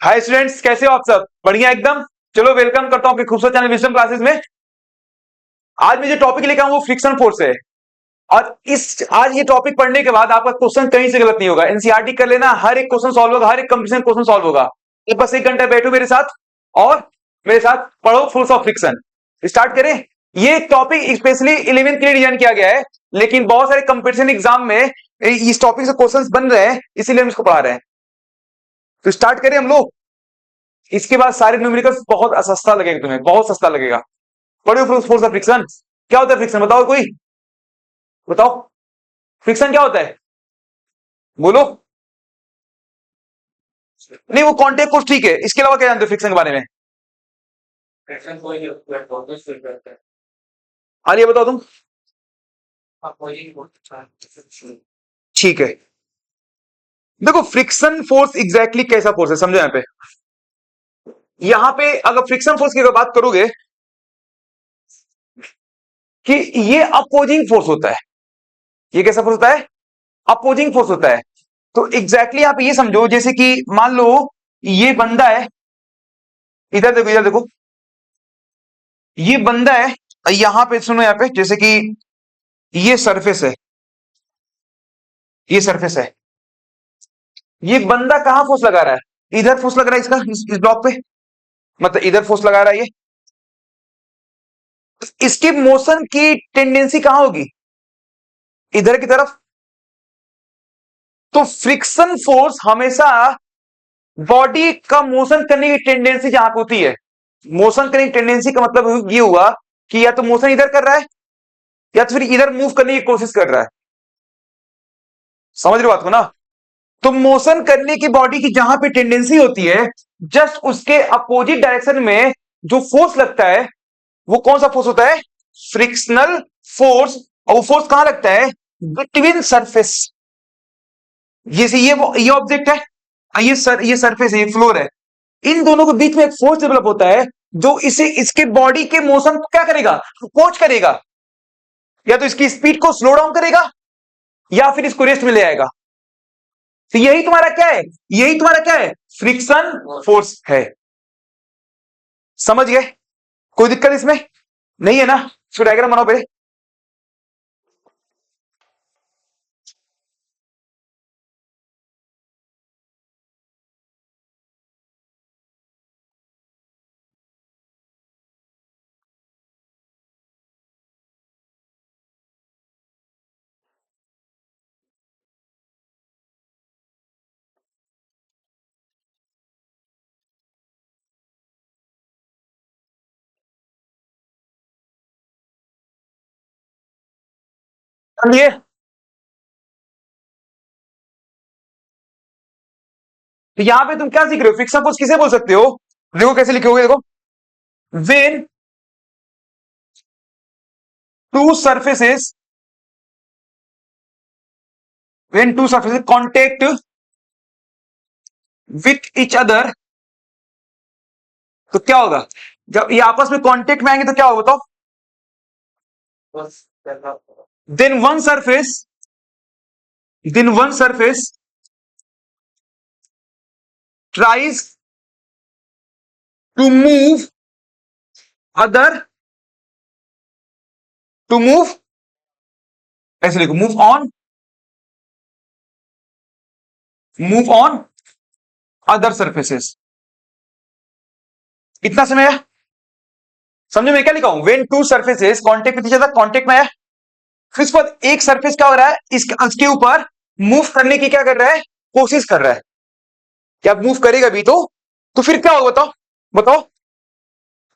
Hi students, कैसे हो आप सब? बढ़िया एकदम। चलो वेलकम करता हूं आपके खूबसूरत चैनल विजडम क्लासेस में। आज मैं जो टॉपिक लेकर आऊं वो फ्रिक्शन फोर्स है। और इस आज ये टॉपिक पढ़ने के बाद आपका क्वेश्चन कहीं से गलत नहीं होगा। एनसीईआरटी कर लेना, हर एक क्वेश्चन सॉल्व होगा, हर एक कंपटीशन क्वेश्चन सॉल्व होगा। तो बस 1 घंटा बैठो मेरे साथ और मेरे साथ पढ़ो फोर्स ऑफ फ्रिक्शन। स्टार्ट करें। ये टॉपिक स्पेशली 11th के लिए डिजाइन किया गया है, लेकिन बहुत सारे कंपटीशन एग्जाम में इस टॉपिक से क्वेश्चन बन रहे हैं, इसीलिए हम इसको पढ़ा रहे हैं। तो स्टार्ट करें हम लोग। इसके बाद सारे न्यूमेरिकल्स बहुत सस्ता लगेगा, तुम्हें बहुत सस्ता लगेगा। पढ़ो फोर्स ऑफ फ्रिक्शन। क्या होता है फ्रिक्शन? बताओ, कोई बताओ। फ्रिक्शन क्या होता है? बोलो। नहीं, वो कॉन्टेक्ट फोर्स ठीक है, इसके अलावा क्या जानते हो फ्रिक्शन के बारे में? फ्रिक्शन कोई फोर्स फील करता है। आलिए बताओ तुम। Opposing force. ठीक है, देखो फ्रिक्शन फोर्स एग्जैक्टली कैसा फोर्स है समझो। यहां पे अगर फ्रिक्शन फोर्स की अगर बात करोगे कि ये अपोजिंग फोर्स होता है। ये कैसा फोर्स होता है? अपोजिंग फोर्स होता है। तो एग्जैक्टली आप ये समझो, जैसे कि मान लो ये बंदा है, इधर देखो इधर देखो, ये बंदा है, यहां पे सुनो, यहां पे जैसे कि ये सरफेस है, ये सरफेस है। ये बंदा कहां फोर्स लगा रहा है? इधर फोर्स लग रहा है इसका, इस ब्लॉक पे, मतलब इधर फोर्स लगा रहा है ये। इसकी मोशन की टेंडेंसी कहां होगी? इधर की तरफ। तो फ्रिक्शन फोर्स हमेशा बॉडी का मोशन करने की टेंडेंसी जहां पे होती है, मोशन करने की टेंडेंसी का मतलब ये हुआ कि या तो मोशन इधर कर रहा है या तो फिर इधर मूव करने की कोशिश कर रहा है। समझ रहे हो बात को ना? तो मोशन करने की बॉडी की जहां पे टेंडेंसी होती है, जस्ट उसके अपोजिट डायरेक्शन में जो फोर्स लगता है वो कौन सा फोर्स होता है? Frictional force. और वो फोर्स कहां लगता है? Between surface. जैसे ये ऑब्जेक्ट है, ये सरफेस है, ये फ्लोर है। इन दोनों के बीच में एक फोर्स डेवलप होता है जो इसे इसके बॉडी के मोशन को क्या करेगा? कोच करेगा। या तो इसकी स्पीड को स्लो डाउन करेगा या फिर इसको रेस्ट में ले आएगा। तो यही तुम्हारा क्या है? यही तुम्हारा क्या है? फ्रिक्शन फोर्स है। समझ गए? कोई दिक्कत इसमें नहीं है ना? इसको डायग्राम बनाओ पहले। समझिए। तो यहां पे तुम क्या सीख रहे हो? फ्रिक्शन फोर्स किसे बोल सकते हो? देखो कैसे लिखोगे, देखो। When to surfaces, when two surfaces contact with each other, तो क्या होगा? जब ये आपस में कांटेक्ट में आएंगे तो क्या होगा बताओ? then one surface then one surface tries to move other, to move, ऐसे लिखो, move on other surfaces। इतना समय है? समझो मैं क्या लिखा हूं? when two surfaces contact with each other, contact में है। फिर उसके बाद एक सरफेस क्या हो रहा है? इसके ऊपर मूव करने की क्या कर रहा है? कोशिश कर रहा है। क्या मूव करेगा भी तो फिर क्या होगा बताओ? बताओ।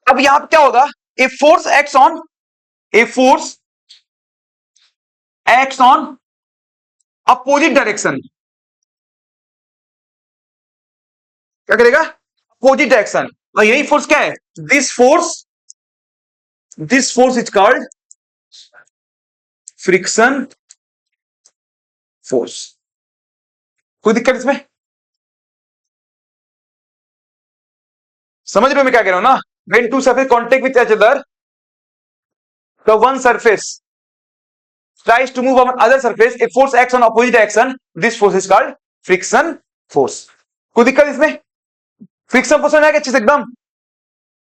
अब यहां पे क्या होगा? A force acts on, a force acts on opposite direction. क्या करेगा? Opposite direction. और यही फोर्स क्या है? This force is called friction force. कोई दिक्कत इसमें? समझ रहे हो मैं क्या कह रहा हूं ना? when two surfaces contact with each other, the one surface tries to move on other surface, a force acts on opposite direction, this force is called friction force। कोई दिक्कत इसमें? फ्रिक्शन फोर्स समझ आ गया अच्छे से एकदम।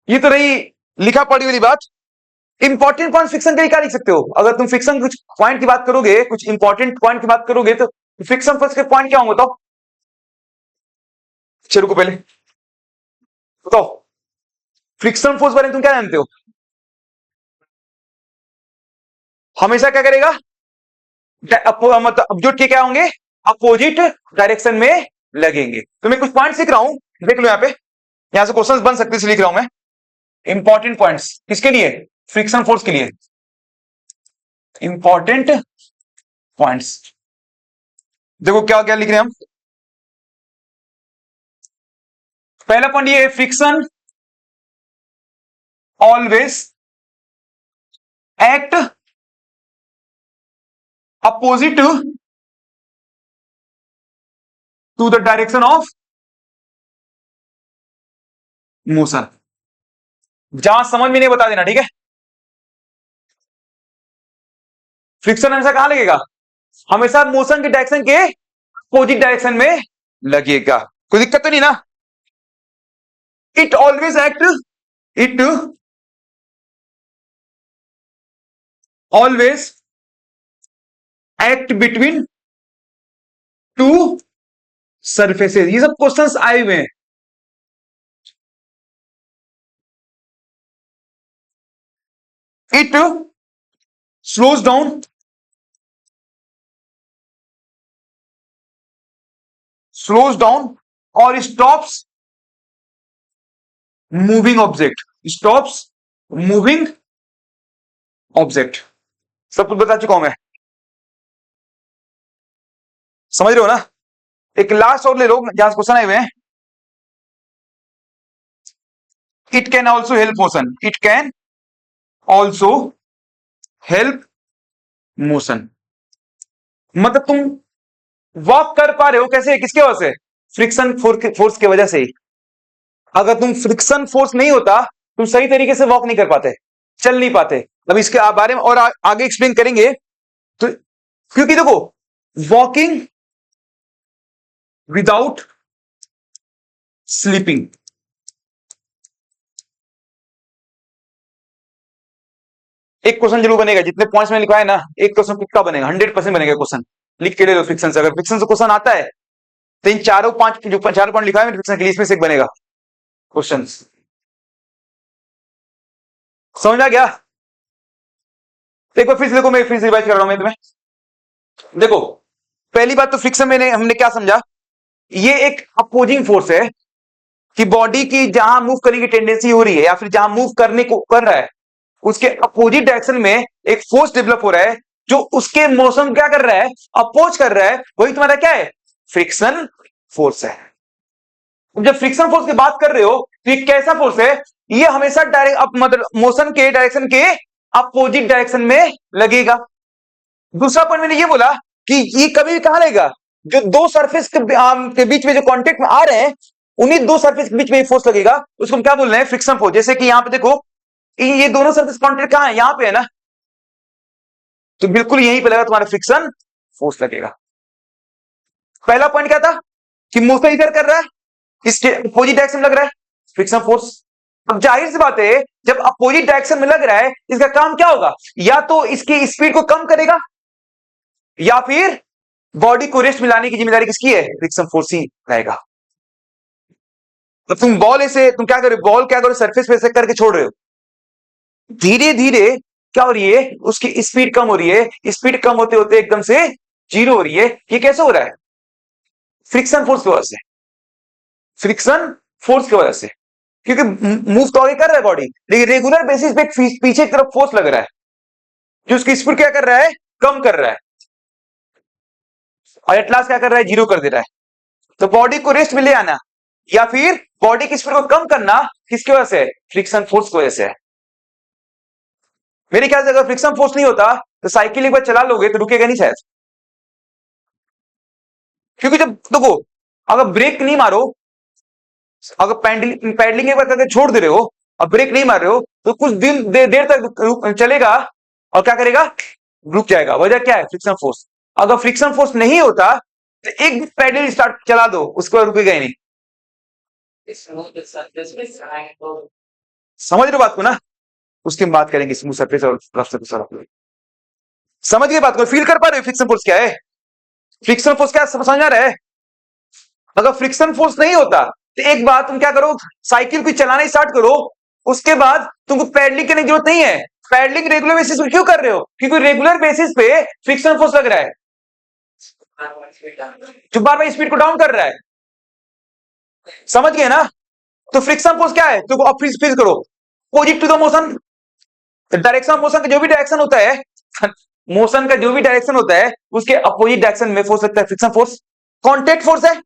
ये तो रही लिखा पढ़ी वाली बात। इंपॉर्टेंट पॉइंट फ्रिक्शन का ही क्या लिख सकते हो? अगर तुम फ्रिक्शन कुछ पॉइंट की बात करोगे, कुछ इंपॉर्टेंट पॉइंट की बात करोगे, तो फ्रिक्शन फोर्स के पॉइंट क्या होंगे बताओ? चलो को पहले बताओ, फ्रिक्शन फोर्स बारे में तुम क्या जानते हो? हमेशा क्या करेगा? मतलब जो क्या होंगे? अपोजिट डायरेक्शन में लगेंगे। तो मैं कुछ पॉइंट लिख रहा हूं, देख लो यहां पे, यहां से क्वेश्चंस बन सकते हैं, लिख रहा हूं मैं इंपॉर्टेंट पॉइंट्स। किसके लिए? फ्रिक्शन फोर्स के लिए इंपॉर्टेंट पॉइंट्स। देखो क्या क्या लिख रहे हैं हम। पहला पॉइंट ये है, friction always act opposite to the direction of motion. जहां समझ में नहीं बता देना, ठीक है? फ्रिक्शन हमेशा कहां लगेगा? हमेशा मोशन के डायरेक्शन के अपोजिट डायरेक्शन में लगेगा। कोई दिक्कत तो नहीं ना? It always act, it always act between two surfaces. ये सब क्वेश्चंस आए हुए हैं। It slows down, slows down और stops moving object, stops moving object. सब कुछ बता चुका हूं मैं, समझ रहे हो ना? एक लास्ट और ले लो जहां क्वेश्चन आए हुए हैं। It can also help motion, it can also help motion. मतलब तुम वॉक कर पा रहे हो कैसे? किसके वजह से? फ्रिक्शन फोर्स की वजह से ही। अगर तुम फ्रिक्शन फोर्स नहीं होता, तुम सही तरीके से वॉक नहीं कर पाते, चल नहीं पाते। अब इसके बारे में और आगे एक्सप्लेन करेंगे। तो क्योंकि देखो, वॉकिंग विदाउट स्लीपिंग, एक क्वेश्चन जरूर बनेगा। जितने पॉइंट्स में लिखा है ना, एक क्वेश्चन पक्का बनेगा, 100% बनेगा क्वेश्चन। लिख के ले लो फ्रिक्शन से। अगर फ्रिक्शन से क्वेश्चन आता है तो इन चारों पांच जो चार पॉइंट लिखा है फ्रिक्शन के लिए, इसमें से एक बनेगा क्वेश्चन। समझ में आ गया? एक बार फिर से देखो, मैं फिर से रिवाइज कर रहा हूं मैं तुम्हें। देखो, पहली बात तो फ्रिक्शन में हमने क्या समझा? ये एक अपोजिंग फोर्स है कि बॉडी की जहां मूव करने की टेंडेंसी हो रही है या फिर जहां मूव करने को कर रहा है, उसके अपोजिट डायरेक्शन में एक फोर्स डेवलप हो रहा है जो उसके मोशन क्या कर रहा है? अपोज कर रहा है। वही तुम्हारा क्या है? फ्रिक्शन फोर्स है। जब फ्रिक्शन फोर्स की बात कर रहे हो तो ये कैसा फोर्स है? ये हमेशा डायरेक्ट मतलब मोशन के डायरेक्शन के अपोजिट डायरेक्शन में लगेगा। दूसरा पॉइंट मैंने ये बोला कि ये कभी भी कहां लगेगा? जो दो सरफेस के बीच में जो कांटेक्ट में आ रहे हैं, उन्हीं दो सरफेस के बीच में फोर्स लगेगा। उसको हम क्या बोल रहे हैं? Friction force. जैसे कि यहां पे देखो, ये दोनों सरफेस कांटेक्ट कहां है? यहां पे है ना, तो बिल्कुल यहीं पे लगा तुम्हारा फ्रिक्शन फोर्स लगेगा। पहला पॉइंट क्या था? कि मोशन इधर कर रहा है, इसके अपोजिट डायरेक्शन में लग रहा है, फ्रिक्शन फोर्स। अब जाहिर सी बात है, जब अपोजिट डायरेक्शन में लग रहा है, इसका काम क्या होगा? या तो इसकी स्पीड को कम करेगा, या फिर बॉडी को रेस्ट मिलाने की जिम्मेदारी किसकी है? फ्रिक्शन फोर्स ही रहेगा। तो तुम बॉल ऐसे, तुम क्या करो, बॉल क्या करो, सरफेस पे से करके छोड़ रहे हो, धीरे धीरे क्या हो रही है? उसकी स्पीड कम हो रही है। स्पीड कम होते होते एकदम से जीरो हो रही है। ये कैसे हो रहा है? फ्रिक्शन फोर्स की वजह से, फ्रिक्शन फोर्स की वजह से। क्योंकि मूव तो आगे कर रहा है बॉडी, लेकिन रेगुलर बेसिस पे पीछे की तरफ फोर्स लग रहा है जो उसकी स्पीड क्या कर रहा है? कम कर रहा है। और एट लास्ट क्या कर रहा है? जीरो कर दे रहा है। तो बॉडी को रेस्ट में ले आना या फिर बॉडी की स्पीड को कम करना किसकी वजह से? फ्रिक्शन फोर्स की वजह से है। मेरे ख्याल से अगर फ्रिक्शन फोर्स नहीं होता तो साइकिल एक बार चला लोगे तो रुकेगा नहीं शायद। क्योंकि जब देखो, अगर ब्रेक नहीं मारो, अगर पैडलिंग एक बार करके छोड़ दे रहे हो और ब्रेक नहीं मार रहे हो, तो कुछ दिन देर तक चलेगा और क्या करेगा? रुक जाएगा। वजह क्या है? Friction force. अगर फ्रिक्शन फोर्स नहीं होता तो एक पैडल स्टार्ट चला दो, उसके बाद रुकेगा ही नहीं। smooth surface with triangle. समझ रहे हो बात को ना? उसकी हम बात करेंगे स्मूथ सरफेस और रफ सरफेस। समझ गए बात को? फील कर पा रहे हो फ्रिक्शन फोर्स क्या है? फ्रिक्शन फोर्स क्या समझ आ रहा है? अगर फ्रिक्शन फोर्स नहीं होता तो एक बात तुम क्या करो, साइकिल को चलाना स्टार्ट करो, उसके बाद तुमको पैडलिंग करने की जरूरत नहीं है। पैडलिंग रेगुलर बेसिस पे क्यों कर रहे हो? क्योंकि रेगुलर बेसिस पे फ्रिक्शन फोर्स लग रहा है जो बार बार स्पीड को डाउन कर रहा है। समझ गए ना? तो फ्रिक्शन फोर्स क्या है? तो अब फ्रीज करो, opposite to the motion, direction motion का जो भी डायरेक्शन होता है, मोशन का जो भी डायरेक्शन होता है उसके अपोजिट डायरेक्शन में फोर्स लगता है। फ्रिक्शन फोर्स कांटेक्ट फोर्स है,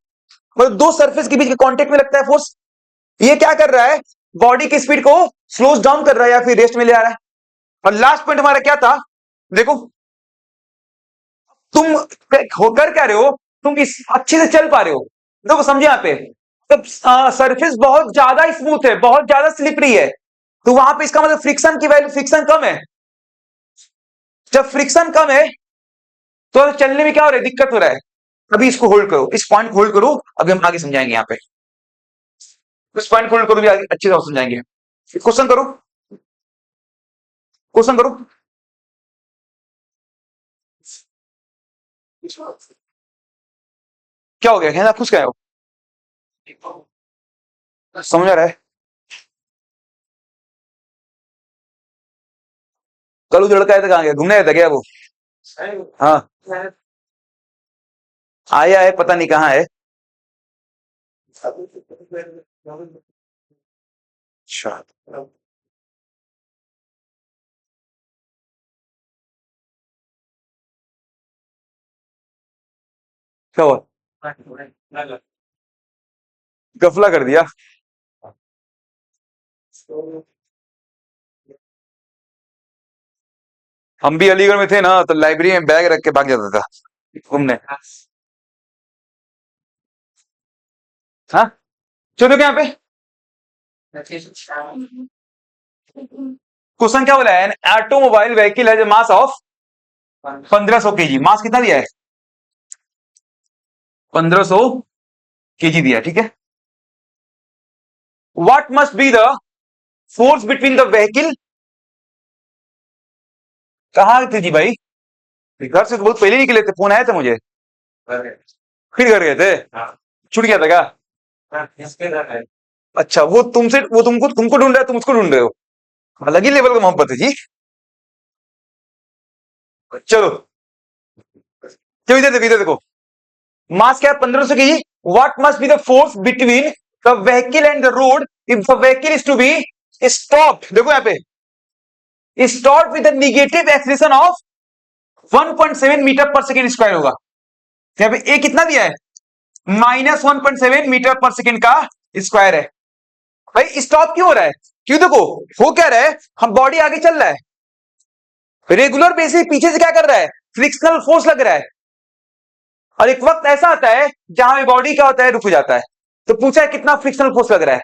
मतलब दो सरफेस के बीच के कांटेक्ट में लगता है फोर्स। ये क्या कर रहा है? बॉडी की स्पीड को स्लोज डाउन कर रहा है या फिर रेस्ट में ले आ रहा है। और लास्ट पॉइंट हमारा क्या था? देखो तुम होकर क्या रहे हो, तुम इस अच्छे से चल पा रहे हो। देखो समझे यहां पे, तब सरफेस बहुत ज्यादा स्मूथ है, बहुत ज्यादा स्लिपरी है, तो वहां पे इसका मतलब फ्रिक्शन की वैल्यू, फ्रिक्शन कम है। जब फ्रिक्शन कम है तो चलने में क्या हो रहा है? दिक्कत हो रहा है। अभी इसको होल्ड करो, इस पॉइंट को होल्ड करो, अभी हम आगे समझाएंगे। यहाँ पे इस पॉइंट को होल्ड करो, भी आगे अच्छे से समझाएंगे। क्वेश्चन करो, क्वेश्चन करो। क्या हो गया? कहना खुश क्या हो? समझ आ रहा है? कल वो जो लड़का आया था कहाँ गया? घूमने आया था क्या वो? हाँ आया है, पता नहीं कहाँ है। अच्छा क्या हुआ? गफला कर दिया? हम भी अलीगढ़ में थे ना, तो लाइब्रेरी में बैग रख के भाग जाता था घूमने। हाँ चलो यहाँ पे क्वेश्चन क्या बोला है? Automobile vehicle has a mass of 1500 kg. Mass कितना दिया है? 1500 केजी दिया, ठीक है। What must be the force between the vehicle. कहाँ थे जी भाई? घर से तो बहुत पहले निकले थे, फोन आया था मुझे। फिर घर गए थे? छूट गया था क्या? अच्छा वो तुमसे, वो तुमको ढूंढ रहा है, तुम उसको ढूंढ रहे हो। अलग ही लेवल का मोहब्बत है जी। चलो चलो इधर देखो, मास क्या है? 1500 KG. What must be the force between the vehicle and the road if the vehicle is to be stopped. देखो यहाँ पे, stop with negative acceleration of 1.7 metre per second square होगा। यहाँ पे ए कितना दिया है? -1.7 मीटर पर सेकेंड का स्क्वायर है। भाई स्टॉप क्यों हो रहा है? क्यों? देखो हो क्या रहा है, हम बॉडी आगे चल रहा है, रेगुलर बेसिस पीछे से क्या कर रहा है? फ्रिक्शनल फोर्स लग रहा है। और एक वक्त ऐसा आता है जहां बॉडी क्या होता है? रुक जाता है। तो पूछा है कितना फ्रिक्शनल फोर्स लग रहा है?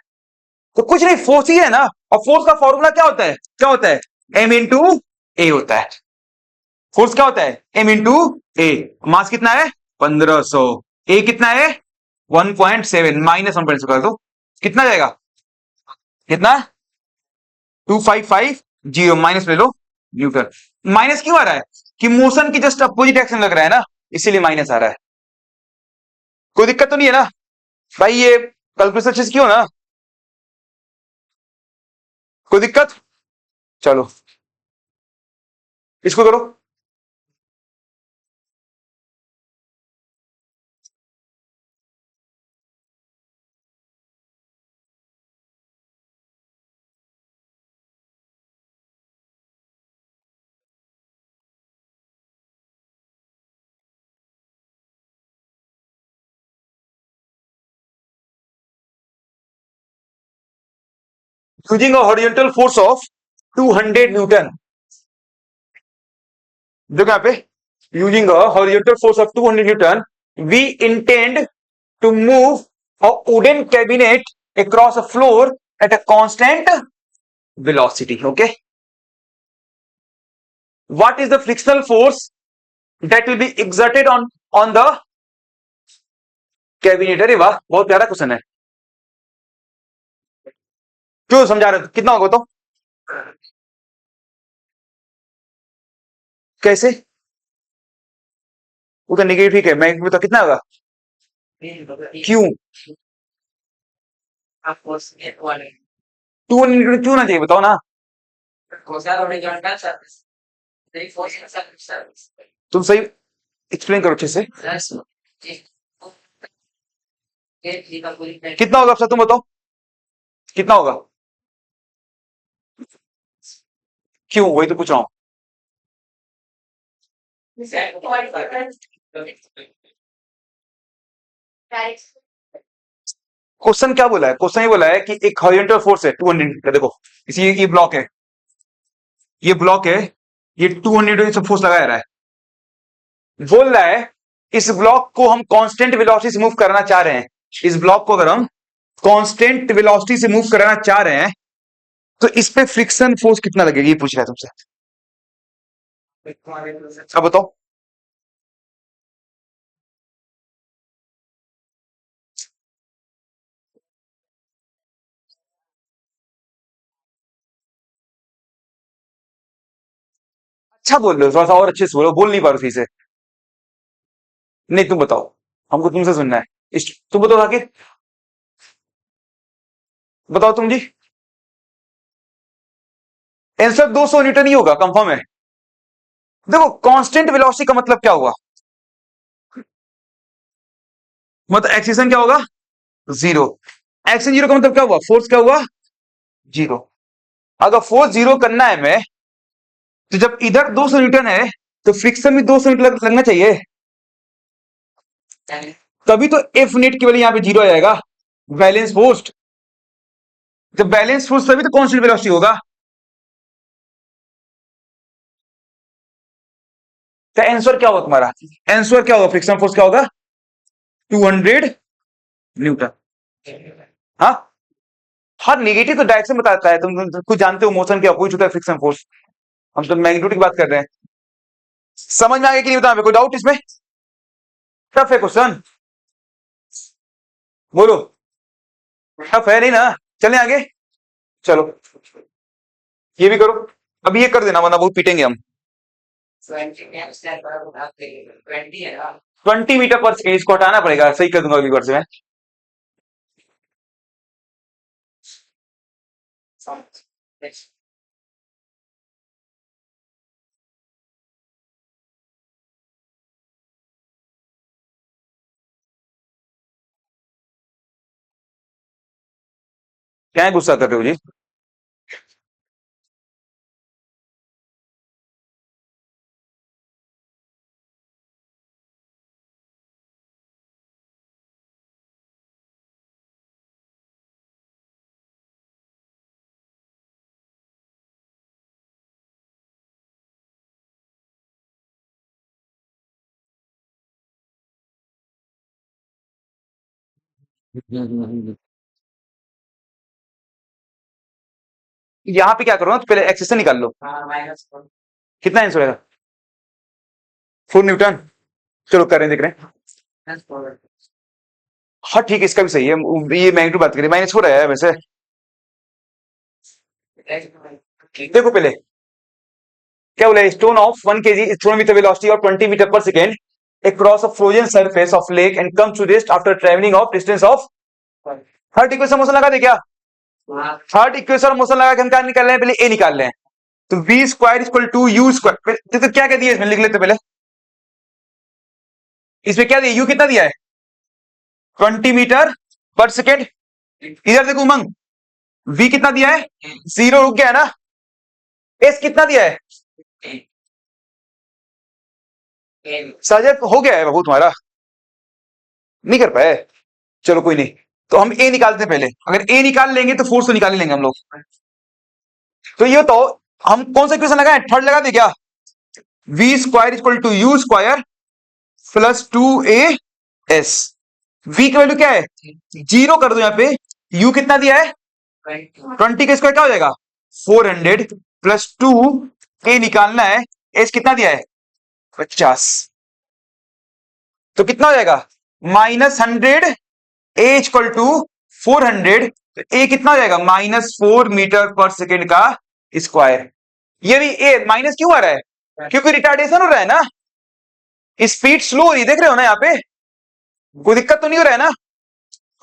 तो कुछ नहीं, फोर्स ही है ना। और फोर्स का फॉर्मूला क्या होता है? क्या होता है? एम इंटू ए होता है। फोर्स क्या होता है? एम इंटू ए। मास कितना है? 1500। ए कितना है? 1.7 -1.7 कर दो, कितना जाएगा? कितना? 2550 माइनस ले लो न्यूटन। माइनस क्यों आ रहा है? कि मोशन की जस्ट अपोजिट एक्शन लग रहा है ना, इसीलिए माइनस आ रहा है। कोई दिक्कत तो नहीं है ना भाई? ये कैलकुलेशन अच्छे से क्यों ना? कोई दिक्कत? चलो इसको करो। Using a horizontal force of 200 newton. देखो यहाँ पे, using a horizontal force of 200 newton we intend to move a wooden cabinet across a floor at a constant velocity. Okay, what is the frictional force that will be exerted on the cabinet? अरे वाह, बहुत प्यारा question है। क्यों समझा रहे हो? कितना होगा तो? कैसे? वो तो नेगेटिव ठीक है, मैं तो कितना होगा? क्यों? Of course, get one. 200 क्यों ना चाहिए बताओ ना? Because I already got that service. They force the service. तुम सही एक्सप्लेन करो अच्छे से। That's get legal police. कितना होगा अफसर, तुम बताओ कितना होगा? क्यों, वही तो पूछ रहा हूँ। क्वेश्चन क्या बोला है? क्वेश्चन ये बोला है कि एक हॉरिजॉन्टल फोर्स है 200 का, देखो इसी ये ब्लॉक है, ये ब्लॉक है, ये 200 से फोर्स लगाया रहा है। बोल रहा है इस ब्लॉक को हम कांस्टेंट वेलोसिटी से मूव करना चाह रहे हैं। इस ब्लॉक को अगर हम कांस्टेंट वेलोसिटी से मूव कराना चाह रहे हैं तो इस पे फ्रिक्शन फोर्स कितना लगेगा, ये पूछ रहा है तुमसे। अब बताओ। अच्छा बोल रहे हो, थोड़ा सा और अच्छे से बोलो, बोल नहीं पा रहे हो सही से। नहीं तुम बताओ, हमको तुमसे सुनना है। तुम बताओ आगे, बताओ तुम जी। आंसर 200 न्यूटन ही होगा, कंफर्म है। देखो कांस्टेंट वेलोसिटी का मतलब क्या हुआ, मतलब एक्सेशन क्या होगा? जीरो। एक्शन जीरो का मतलब क्या हुआ? फोर्स क्या हुआ? जीरो। अगर फोर्स जीरो करना है मैं, तो जब इधर 200 न्यूटन है तो फ्रिक्शन भी 200 न्यूटन लगना चाहिए, तभी तो एफ नेट केवल यहां पे जीरो आ जाएगा। बैलेंस फोर्स, जब बैलेंस फोर्स तभी तो कांस्टेंट वेलोसिटी होगा। तो आंसर क्या होगा तुम्हारा? आंसर क्या होगा? फ्रिक्शन फोर्स क्या होगा? 200 न्यूटन। हाँ, हर नेगेटिव तो डायरेक्शन बताता है, तुम कुछ जानते हो मोशन के अपोजिट होता है फ्रिक्शन फोर्स। हम तो मैग्नीट्यूड की बात कर रहे हैं। समझ में आ गया कि नहीं बता, कोई डाउट इसमें? टफ है क्वेश्चन, बोलो। टफ है नहीं ना? चलें आगे, चलो ये भी करो, अब ये कर देना वरना बहुत पीटेंगे हम। 20 मीटर पर सेकेंड, इसको हटाना पड़ेगा, सही कर दूंगा अगली बार से मैं। क्या गुस्सा कर रहे हो जी? यहाँ पे क्या करो ना, तो पहले एक्सेशन निकाल लो। कितना आंसर होगा? 4 न्यूटन। चलो कर रहे हैं, देख रहे हैं। हाँ ठीक है, इसका भी सही है, ये मैग्नीट्यूड बात करिए, माइनस हो रहा है वैसे। देखो पहले क्या बोला, stone of 1 kg thrown with velocity of 20 metre per second across a frozen surface of lake and comes to rest after traveling of distance of। Third equation motion लगा दे क्या? थर्ड इक्वेशन मोशन लगा के हम क्या निकाल रहे हैं? पहले ए निकाल रहे हैं, तो v square equal to u square. तो क्या क्या दिया इसमें, लिख लेते पहले। इसमें क्या दिया? यू कितना दिया है? 20 मीटर पर सेकेंड। इधर देखो उमंग, वी कितना दिया है? 0 रुक गया है ना। एस कितना दिया है? साजन हो गया है बाबू तुम्हारा, नहीं कर पाए। चलो कोई नहीं, तो हम ए निकालते हैं पहले। अगर ए निकाल लेंगे तो फोर्स तो निकाल ही लेंगे हम लोग। तो ये तो हम कौन सा इक्वेशन लगाए? थर्ड लगा दे क्या? V square equal to u square plus 2a s। V की वैल्यू क्या है? 0 कर दो यहाँ पे। यू कितना दिया है? 20 का स्क्वायर क्या हो जाएगा? 400 प्लस 2 ए निकालना है, एस कितना दिया है? 50। तो कितना हो जाएगा? -100 ए इक्वल टू 400 तो ए कितना हो जाएगा -4 मीटर/सेकेंड का स्क्वायर। ये भी ए माइनस क्यों आ रहा है, क्योंकि रिटार्डेशन हो रहा है ना, स्पीड स्लो हो रही है, देख रहे हो ना यहाँ पे, कोई दिक्कत तो नहीं हो रहा है ना।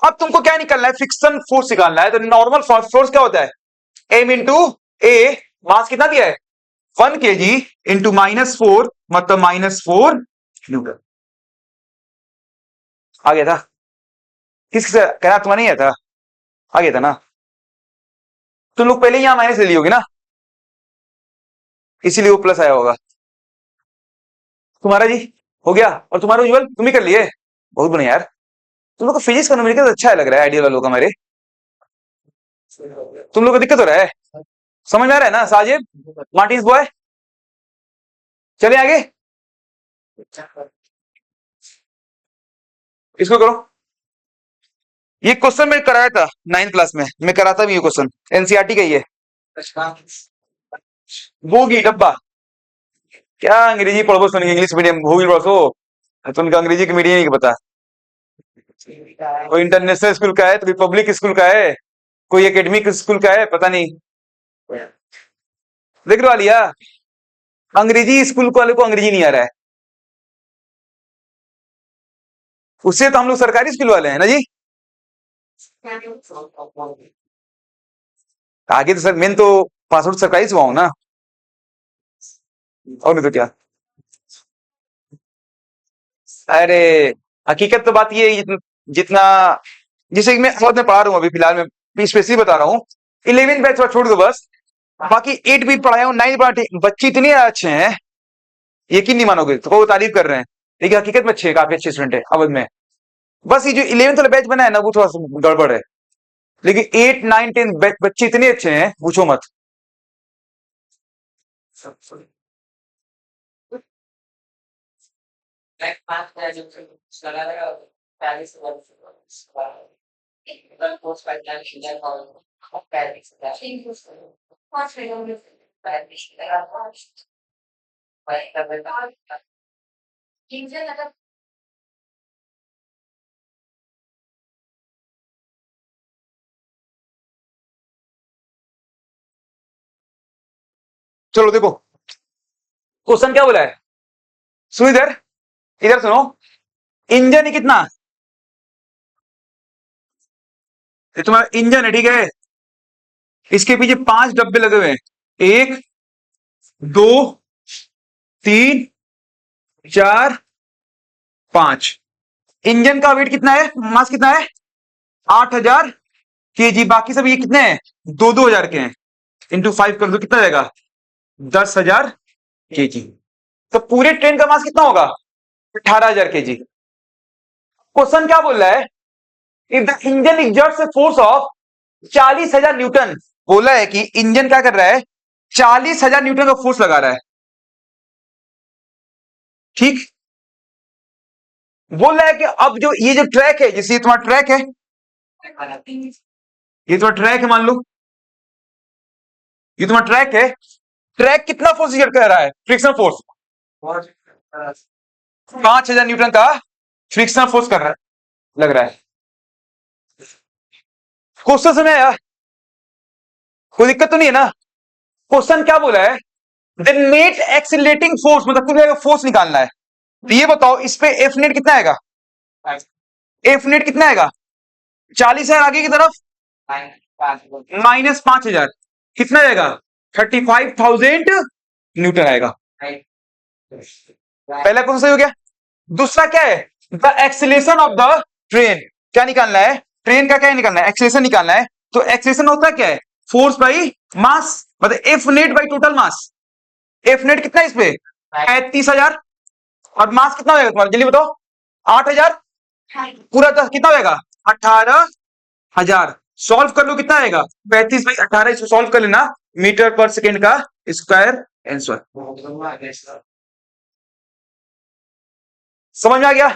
अब तुमको क्या निकलना है, फ्रिक्शन फोर्स निकालना है। तो नॉर्मल फोर्स क्या होता है, एम इंटू ए, मास कितना दिया है 1 kg इंटू -4 मतलब -4 न्यूटन। आ गया था, किससे कहना, तुम्हारा नहीं आया था, आ गया था ना। तुम लोग पहले ही यहां माइनस ले ली होगी ना, इसीलिए वो प्लस आया होगा। तुम्हारा जी हो गया, और तुम्हारा उज्जवल तुम ही कर लिए, बहुत बढ़िया यार। तुम लोग को फिजिक्स का न्यूमेरिकल अच्छा लग रहा है, आइडियल वालों का। मेरे तुम लोग को दिक्कत हो रहा है, समझ में आ रहा है ना साजिब मार्टिन्स बॉय। चले आगे, इसको करो। ये क्वेश्चन मैं कराया था 9th क्लास में, मैं कराता भी ये क्वेश्चन, एनसीईआरटी का ही है। बोगी डब्बा, क्या अंग्रेजी पढ़ो सुन, इंग्लिश मीडियम भोगी पढ़ो, तुमको अंग्रेजी की मीडियम नहीं पता। कोई इंटरनेशनल स्कूल का है, तो कोई पब्लिक स्कूल का है, कोई एकेडमिक स्कूल का है, पता नहीं। देख लो लिया, अंग्रेजी स्कूल वाले को अंग्रेजी नहीं आ रहा है, उससे तो हम लोग सरकारी स्कूल वाले हैं ना जी। आगे तो सर मेन तो पासवर्ड सरकारी से हुआ हूं ना, और नहीं तो क्या। अरे हकीकत तो बात ये है, जितना जिसे मैं खुद में पढ़ा रहा हूँ अभी फिलहाल में स्पेशली बता रहा हूँ, 11th बैच छोड़ दो बस, बाकी 8 भी पढ़ाया हूँ, 9 पढ़ा, बच्चे इतने अच्छे हैं, यकीन नहीं मानोगे, तो वो तारीफ कर रहे हैं, लेकिन हकीकत में अच्छे हैं, काफी अच्छे स्टूडेंट है अवध में। बस ये जो 11th वाला बैच बना है ना, वो थोड़ा सा गड़बड़ है, लेकिन 8 9 10 बच्चे इतने अच्छे हैं, पूछो मत। चलो देखो क्वेश्चन क्या बोला है, सुनो इधर, इधर सुनो। इंजन ही कितना, ये तुम्हारा इंजन है, ठीक है, इसके पीछे 5 डब्बे लगे हुए हैं, 1 2 3 4 5। इंजन का वेट कितना है, मास कितना है 8000 kg, बाकी सब ये कितने हैं 2-2 हजार के हैं, इंटू 5 कर दो, कितना जाएगा 10,000 kg। तो पूरे ट्रेन का मास कितना होगा 18,000 kg। क्वेश्चन क्या बोल रहा है, if the engine exerts a force of 40,000 Newton, बोला है कि इंजन क्या कर रहा है 40,000 न्यूटन का फोर्स लगा रहा है, ठीक। बोल रहा है कि अब जो ये जो ट्रैक है, जैसे ये तुम्हारा ट्रैक है, ये तुम्हारा ट्रैक है, मान लो ये तुम्हारा ट्रैक है, ट्रैक कितना फोर्स एक्सर्ट कर रहा है, फ्रिक्शन फोर्स 5,000 न्यूटन का फ्रिक्शन फोर्स कर रहा है, लग रहा है। क्वेश्चन समझ आया, कोई दिक्कत तो नहीं है ना। क्वेश्चन क्या बोला है, द नेट एक्सीलरेटिंग फोर्स, मतलब कुछ फोर्स निकालना है। तो ये बताओ इस पे एफ नेट कितना आएगा, एफ नेट कितना आएगा 40,000 आगे की तरफ -5,000, कितना आएगा 35,000 न्यूटन आएगा। पहला क्वेश्चन सही हो गया। दूसरा क्या है, the acceleration of the train, क्या निकालना है, ट्रेन का क्या निकालना है, एक्सीलरेशन निकालना है। तो एक्सीलरेशन होता क्या है, फोर्स बाई मास, मतलब F net by total mass. F net कितना है इस पे 35,000, और मास कितना होगा तुम्हारा, जल्दी बताओ 8,000, पूरा 10 कितना होगा 18,000। सॉल्व कर लो, कितना आएगा 35/18, इसको सॉल्व कर लेना, मीटर पर सेकेंड का स्क्वायर आंसर। समझ में आ गया।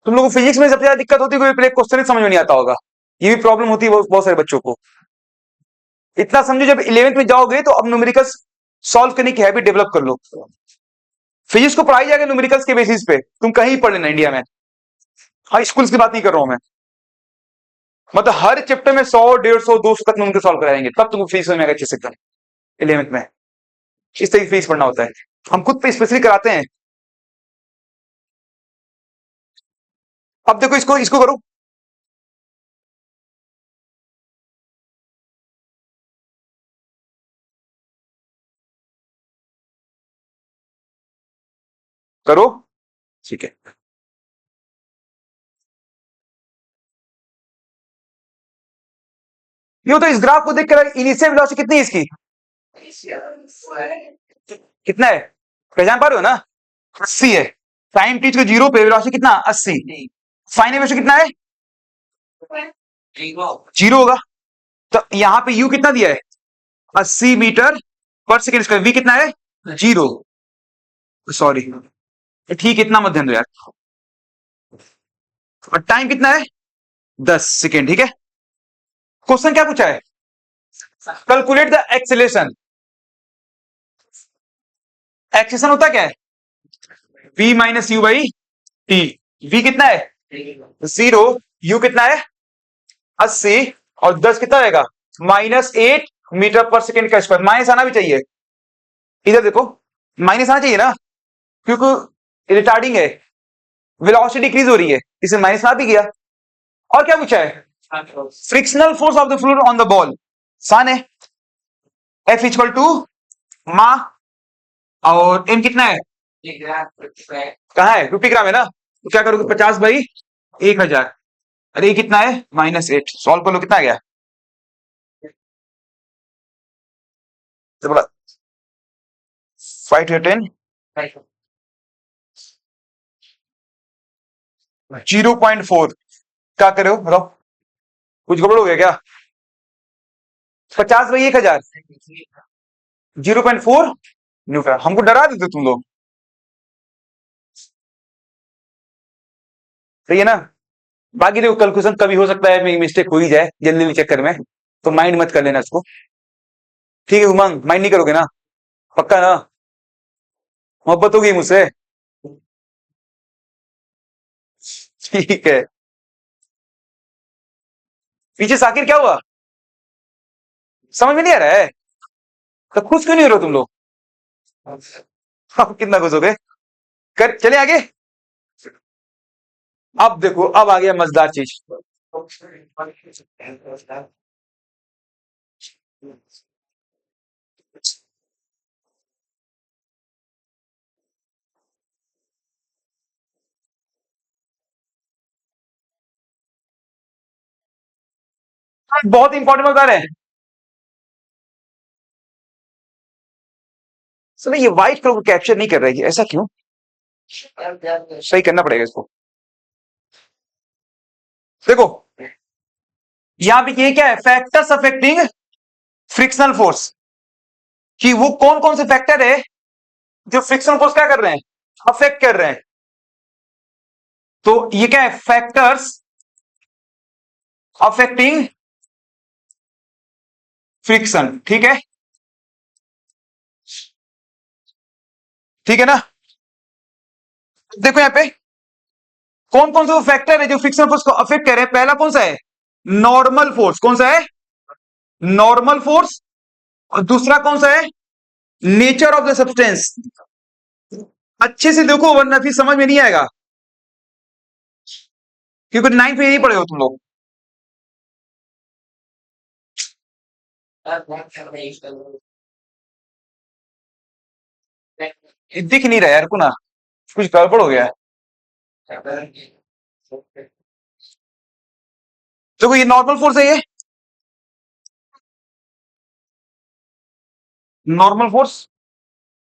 तुम लोगों को फिजिक्स में सबसे ज्यादा दिक्कत होती है, कोई क्वेश्चन समझ में नहीं आता होगा, ये भी प्रॉब्लम होती है बहुत सारे बच्चों को। इतना समझो, जब 11th में जाओगे तो अब न्यूमेरिकल्स सॉल्व करने की हैबिट डेवलप कर लो। फिजिक्स को पढ़ाई जाएगी न्यूमेरिकल्स के बेसिस पे, तुम कहीं पढ़ लेना इंडिया में। हाई स्कूल्स की बात नहीं कर रहा हूं मैं, मतलब हर चैप्टर में 100, 150, 200 तक उनको सॉल्व कराएंगे, तब तुमको फीस में अच्छे से एकदम 11th में इस तरह की फीस पढ़ना होता है। हम खुद पे स्पेशली कराते हैं। अब देखो इसको इसको करो, करो, ठीक है। ये तो इस ग्राफ को देख कर इनिशियल वेलोसिटी कितनी है इसकी, कितना है पहचान पा रहे हो ना, 80 है। टाइम टी 0 पे वेलोसिटी कितना, 80। फाइनल वेलोसिटी कितना है, 0 होगा। तो यहां पे यू कितना दिया है, 80 metre per second square. We कितना है, 0। सॉरी, ठीक, इतना मत ध्यान दो यार। और टाइम कितना है, 10 सेकेंड, ठीक है। क्वेश्चन क्या पूछा है, कैलकुलेट द एक्सेलेरेशन। एक्सेलेरेशन होता क्या है, v minus you by T. v कितना है, 0, u कितना है, 80, और 10 कितना आएगा, -8 मीटर पर सेकेंड का स्क्वायर। माइनस आना भी चाहिए, इधर देखो माइनस आना चाहिए ना, क्योंकि रिटार्डिंग है, वेलोसिटी डिक्रीज हो रही है, इसे माइनस आ भी गया। और क्या पूछा है, frictional force of the fluid on the ball, सान है, F इक्वल टू मा, और m कितना है, कहाँ है, 50 ग्राम है ना, तो क्या करोगे, 50/1000। अरे ये कितना है, -8। सॉल्व कर लो, कितना आ गया, तो बोला 5 to 10, 0.4। क्या करे हो बताओ, कुछ गड़बड़ हो गया क्या, 50/1000, 0.4 न्यूटन। हमको डरा देते तुम लोग, सही है ना। बाकी देखो कैलकुलेशन कभी हो सकता है मिस्टेक हो ही जाए जल्दी जल्दी चक्कर में, तो माइंड मत कर लेना इसको, ठीक है उमंग, माइंड नहीं करोगे ना, पक्का ना, मोहब्बत होगी मुझसे, ठीक है। पीछे साकिर क्या हुआ, समझ में नहीं आ रहा है, तो खुश क्यों नहीं हो रहे हो तुम लोग, अब कितना खुश हो गए, कर चले आगे। अब देखो, अब आ गया मजेदार चीज, बहुत इंपॉर्टेंट बता रहे हैं। सर ये व्हाइट कलर को कैप्चर नहीं कर रही है, ऐसा क्यों, सही करना पड़ेगा इसको। देखो यहां पे ये क्या है, फैक्टर्स अफेक्टिंग फ्रिक्शनल फोर्स, कि वो कौन कौन से फैक्टर है जो फ्रिक्शनल फोर्स क्या कर रहे हैं, अफेक्ट कर रहे हैं। तो ये क्या है, फैक्टर्स अफेक्टिंग फ्रिक्शन, ठीक है, ठीक है ना। देखो यहां पे कौन कौन से फैक्टर है जो फ्रिक्शनल फोर्स को अफेक्ट कर रहे हैं। पहला कौन सा है, नॉर्मल फोर्स, कौन सा है, नॉर्मल फोर्स। और दूसरा कौन सा है, नेचर ऑफ द सब्सटेंस। अच्छे से देखो वरना फिर समझ में नहीं आएगा, क्योंकि 9th में यही पढ़े हो तुम लोग। ये दिख नहीं रहा यार को ना, कुछ गड़बड़ हो गया है। देखो ये नॉर्मल फोर्स है, ये नॉर्मल फोर्स,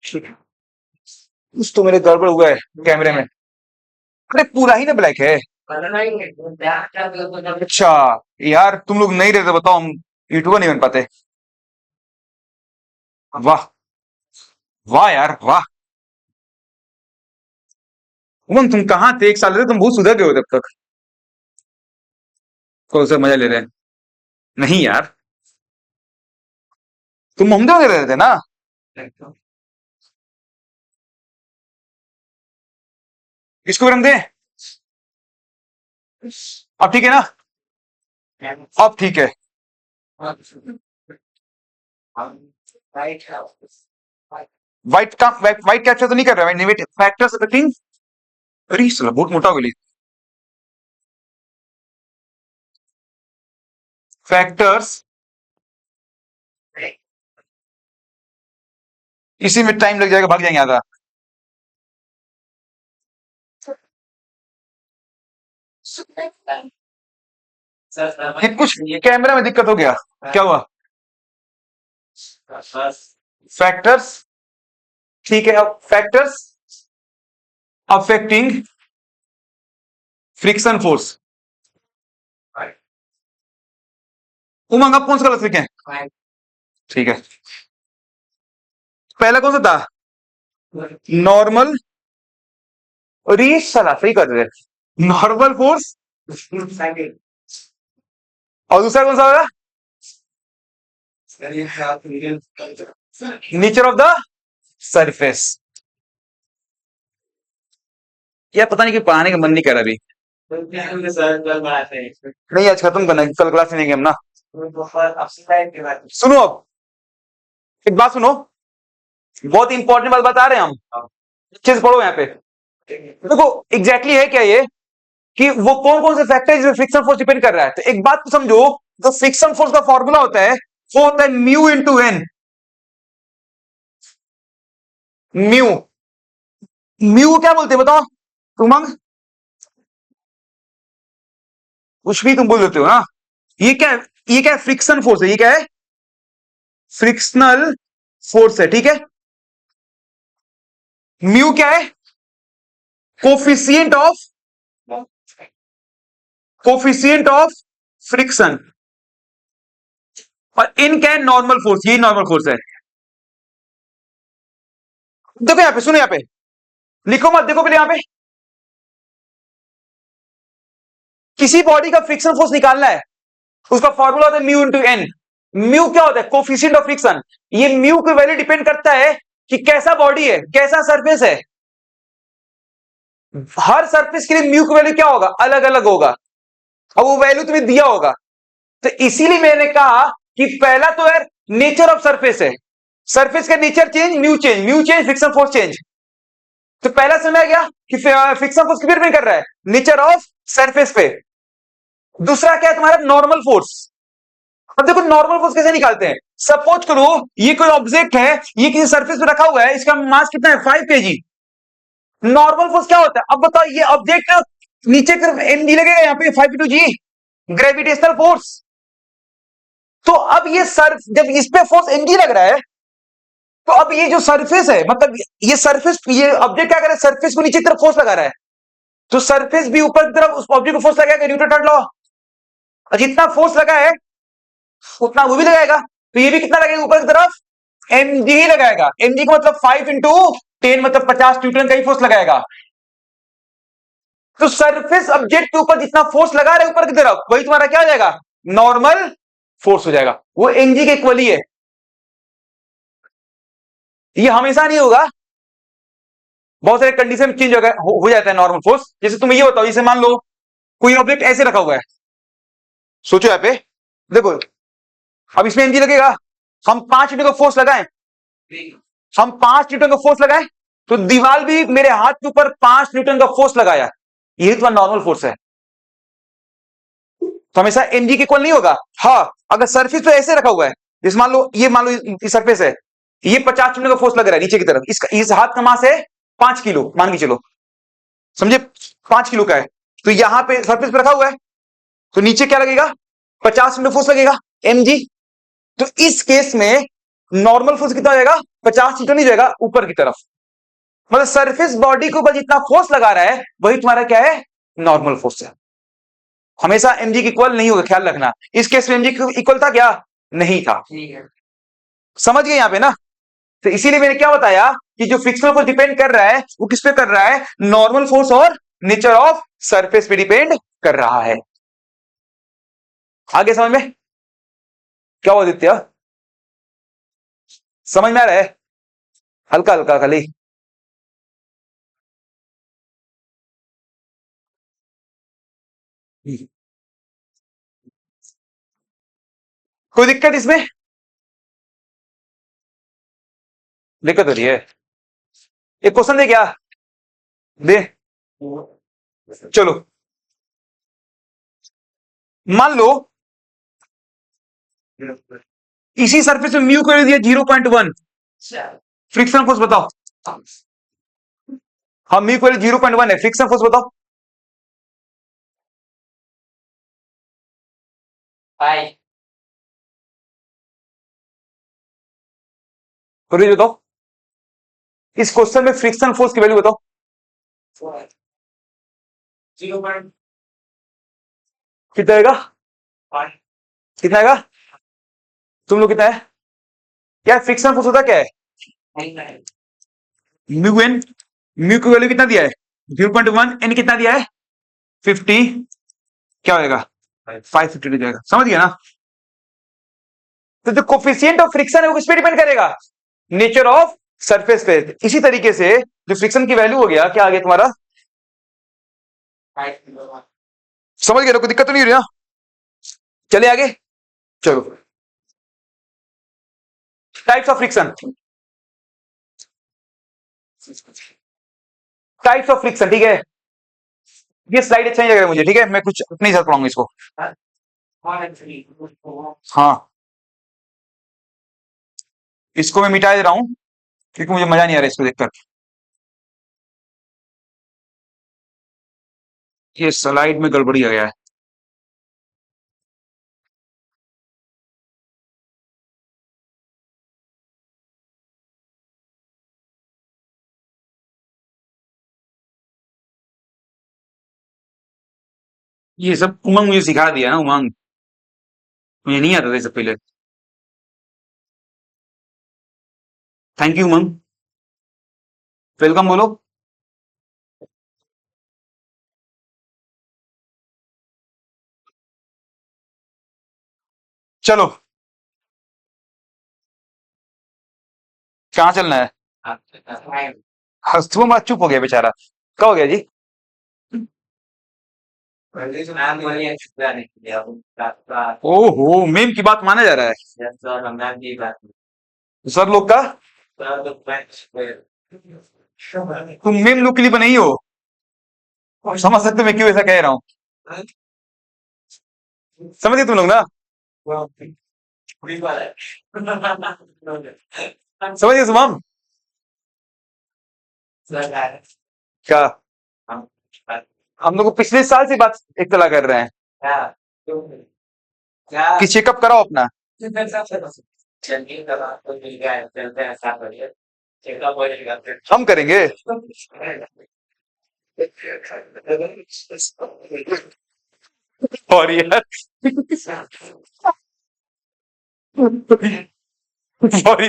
कुछ तो मेरे गड़बड़ हुआ है कैमरे में, अरे पूरा ही ना ब्लैक है। अच्छा यार, तुम लोग नहीं रहते बताओ, हम यूट्यूबर नहीं बन पाते। वाह, वाह यार वाह, उमंग तुम कहाँ थे, 1 साल से तुम बहुत सुधर गए हो तब तक, कौन सा मजा ले रहे हैं, नहीं यार, तुम मोहम्मद वगैरह रहते ना, किसको रंग दे, अब ठीक है ना? अब ठीक है। व्हाइट का व्हाइट कैप्चर तो नहीं कर रहा है नेगेटिव फैक्टर्स अफेक्टिंग। अरे साला बहुत मोटा हो गई। फैक्टर्स, इसी में टाइम लग जाएगा, भाग जाएंगे आधा। ये कुछ कैमरा में दिक्कत हो गया, क्या हुआ? फैक्टर्स, ठीक है। अब फैक्टर्स अफेक्टिंग फ्रिक्शन फोर्स। उमंग आप कौन सा गलत लिखे? ठीक है। पहला कौन सा था? नॉर्मल, साला सही कर रहे, नॉर्मल फोर्स। और दूसरा कौन सा होगा? Nature of the surface. यार पता नहीं कि पढ़ाने का मन नहीं कर रहा अभी। नहीं आज खत्म करना है, कल क्लास लेंगे हम ना। सुनो अब एक बात सुनो, बहुत इंपॉर्टेंट बात बता रहे हैं हम, अच्छे से पढ़ो यहाँ पे। देखो एग्जैक्टली है क्या ये, कि वो कौन कौन से फैक्टर जिसमें फ्रिक्शन फोर्स डिपेंड कर रहा है। तो एक बात तो समझो, जो फ्रिक्शन फोर्स का फॉर्मूला होता है वो होता है mu into N. Mu, mu क्या बोलते हैं बताओ उमंग? कुछ भी तुम बोल देते हो ना। ये क्या है? ये क्या है? फ्रिक्शन फोर्स है। ये क्या है? फ्रिक्शनल फोर्स है, ठीक है। म्यू क्या है? Coefficient of friction. और इन क्या है? Normal force. ये नॉर्मल फोर्स है। देखो यहां पे, सुनो यहां पे, लिखो मत, देखो पहले यहां पे, किसी बॉडी का फ्रिक्शन फोर्स निकालना है, उसका फॉर्मूला होता है म्यू इंटू एन। म्यू क्या होता है? Coefficient of friction. ये म्यू की वैल्यू डिपेंड करता है कि कैसा बॉडी है, कैसा सरफेस है। हर सरफेस के लिए म्यू की वैल्यू क्या होगा? अलग अलग होगा। अब वो वैल्यू तुम्हें दिया होगा, तो इसीलिए मैंने कहा कि पहला तो यार नेचर ऑफ सरफेस है। सरफेस का nature change, mu change, mu change friction force change. तो पहला समय गया कि फ्रिक्शन फोर्स किस पे डिपेंड कर रहा है? नेचर ऑफ सरफेस पे। दूसरा क्या है तुम्हारा? Normal force. अब देखो नॉर्मल फोर्स कैसे निकालते हैं। सपोज करो ये कोई ऑब्जेक्ट है, ये किसी सरफेस पे रखा हुआ है, इसका मास कितना है? 5 kg। नॉर्मल फोर्स क्या होता है? अब बताओ, ये ऑब्जेक्ट नीचे की तरफ एम जी लगेगा, यहाँ पे 5 g ग्रेविटेशनल फोर्स। तो अब ये सर जब इस पे फोर्स एम जी लग रहा है, तो अब ये जो सरफेस है, मतलब ये सरफेस, ये ऑब्जेक्ट क्या कर रहा है? सरफेस को नीचे की तरफ फोर्स लगा रहा है। तो सरफेस भी ऊपर की तरफ उस ऑब्जेक्ट को फोर्स लगाएगा, न्यूटन थर्ड लॉ। और जितना फोर्स लगा है उतना वो भी लगाएगा। तो ये भी कितना लगेगा ऊपर की तरफ? एम जी ही लगाएगा। एम जी का मतलब 5 इंटू 10 मतलब 50 न्यूटन का ही फोर्स लगाएगा। तो सरफेस ऑब्जेक्ट के ऊपर जितना फोर्स लगा रहे ऊपर की तरफ, वही तुम्हारा क्या हो जाएगा? नॉर्मल फोर्स हो जाएगा। वो एम जी के इक्वल ही है। ये हमेशा नहीं होगा, बहुत सारे कंडीशन चेंज हो जाता है नॉर्मल फोर्स। जैसे तुम ये बताओ, जैसे मान लो कोई ऑब्जेक्ट ऐसे रखा हुआ है, सोचो यहाँ पे, देखो अब इसमें एम जी लगेगा, हम 5 न्यूटन का फोर्स लगाएं, हम 5 न्यूटन का फोर्स लगाएं, तो दीवार भी मेरे हाथ के ऊपर 5 न्यूटन का फोर्स लगाया, यही तुम्हारा नॉर्मल फोर्स है। तो हमेशा एमजी के इक्वल नहीं होगा। हाँ, अगर सरफेस तो ऐसे रखा हुआ है, जैसे मान लो ये सरफेस है, ये 50 न्यूटन का फोर्स लग रहा है नीचे की तरफ, इसका इस हाथ का मास है 5 किलो मान के चलो, समझे? 5 किलो का है, तो यहां पे सरफेस पे रखा हुआ है, तो नीचे क्या लगेगा? 50 न्यूटन फोर्स लगेगा, एमजी। तो इस केस में नॉर्मल फोर्स कितना हो जाएगा? 50 न्यूटन ही जाएगा ऊपर की तरफ। मतलब सरफेस बॉडी के ऊपर जितना फोर्स लगा रहा है वही तुम्हारा क्या है? नॉर्मल फोर्स है। हमेशा एमजी की इक्वल नहीं होगा, ख्याल रखना। इस केस में एमजी इक्वल था क्या? नहीं था। समझ गए यहां पे ना? तो इसीलिए मैंने क्या बताया कि जो फ्रिक्शनल फोर्स डिपेंड कर रहा है वो किस पे कर रहा है? नॉर्मल फोर्स और नेचर ऑफ सरफेस पे डिपेंड कर रहा है। आगे समझ में क्या हुआ आदित्य? समझ में आ रहा है? हल्का हल्का खाली। कोई दिक्कत इसमें? दिक्कत हो रही है? एक क्वेश्चन दे क्या? दे। चलो, मान लो इसी सरफेस में म्यू को दिया 0.1, फ्रिक्शन फोर्स बताओ। हाँ, म्यू को 0.1 है, फ्रिक्शन फोर्स बताओ। बताओ, इस क्वेश्चन में फ्रिक्शन फोर्स की वैल्यू बताओ। 0.5 कितना आएगा? कितना आएगा? तुम लोग कितना है? क्या फ्रिक्शन फोर्स होता क्या है? म्यू एन, म्यू की वैल्यू कितना दिया है? 0.1, एन कितना दिया है? 50, क्या होगा? 550 जाएगा। समझ गया ना? तो जो कोफिशिएंट ऑफ फ्रिक्शन है वो किस पे डिपेंड करेगा? नेचर ऑफ सरफेस पे। इसी तरीके से जो फ्रिक्शन की वैल्यू हो गया, क्या आ गया तुम्हारा? समझ गए ना? कोई दिक्कत तो नहीं हो रही ना? चले आगे, चलो। Types of friction, types of friction, ठीक है। ये स्लाइड अच्छा नहीं लग रहा है मुझे, ठीक है, मैं कुछ अपने हिसाब पढ़ाऊंगा इसको। हाँ, इसको मैं मिटा दे रहा हूं क्योंकि मुझे मजा नहीं आ रहा इसको देखकर। ये स्लाइड में गड़बड़ी आ गया है। ये सब उमंग मुझे सिखा दिया ना, उमंग। मुझे नहीं आता था इससे पहले। थैंक यू उमंग, वेलकम बोलो। चलो, कहाँ चलना है? हस्तुओं में चुप हो गया बेचारा। क्या हो गया जी? ओहो, मेम की बात माना जा रहा है सर लोग का। तुम मेम लोग के लिए बनाई हो, समझ सकते हो मैं क्यों ऐसा कह रहा हूँ। समझ गए तुम लोग ना? समझ गए सुमम? क्या? हम लोग पिछले साल से बात इत्तला कर रहे हैं कि चेकअप कराओ अपना। हम करेंगे। और यार, सॉरी सॉरी,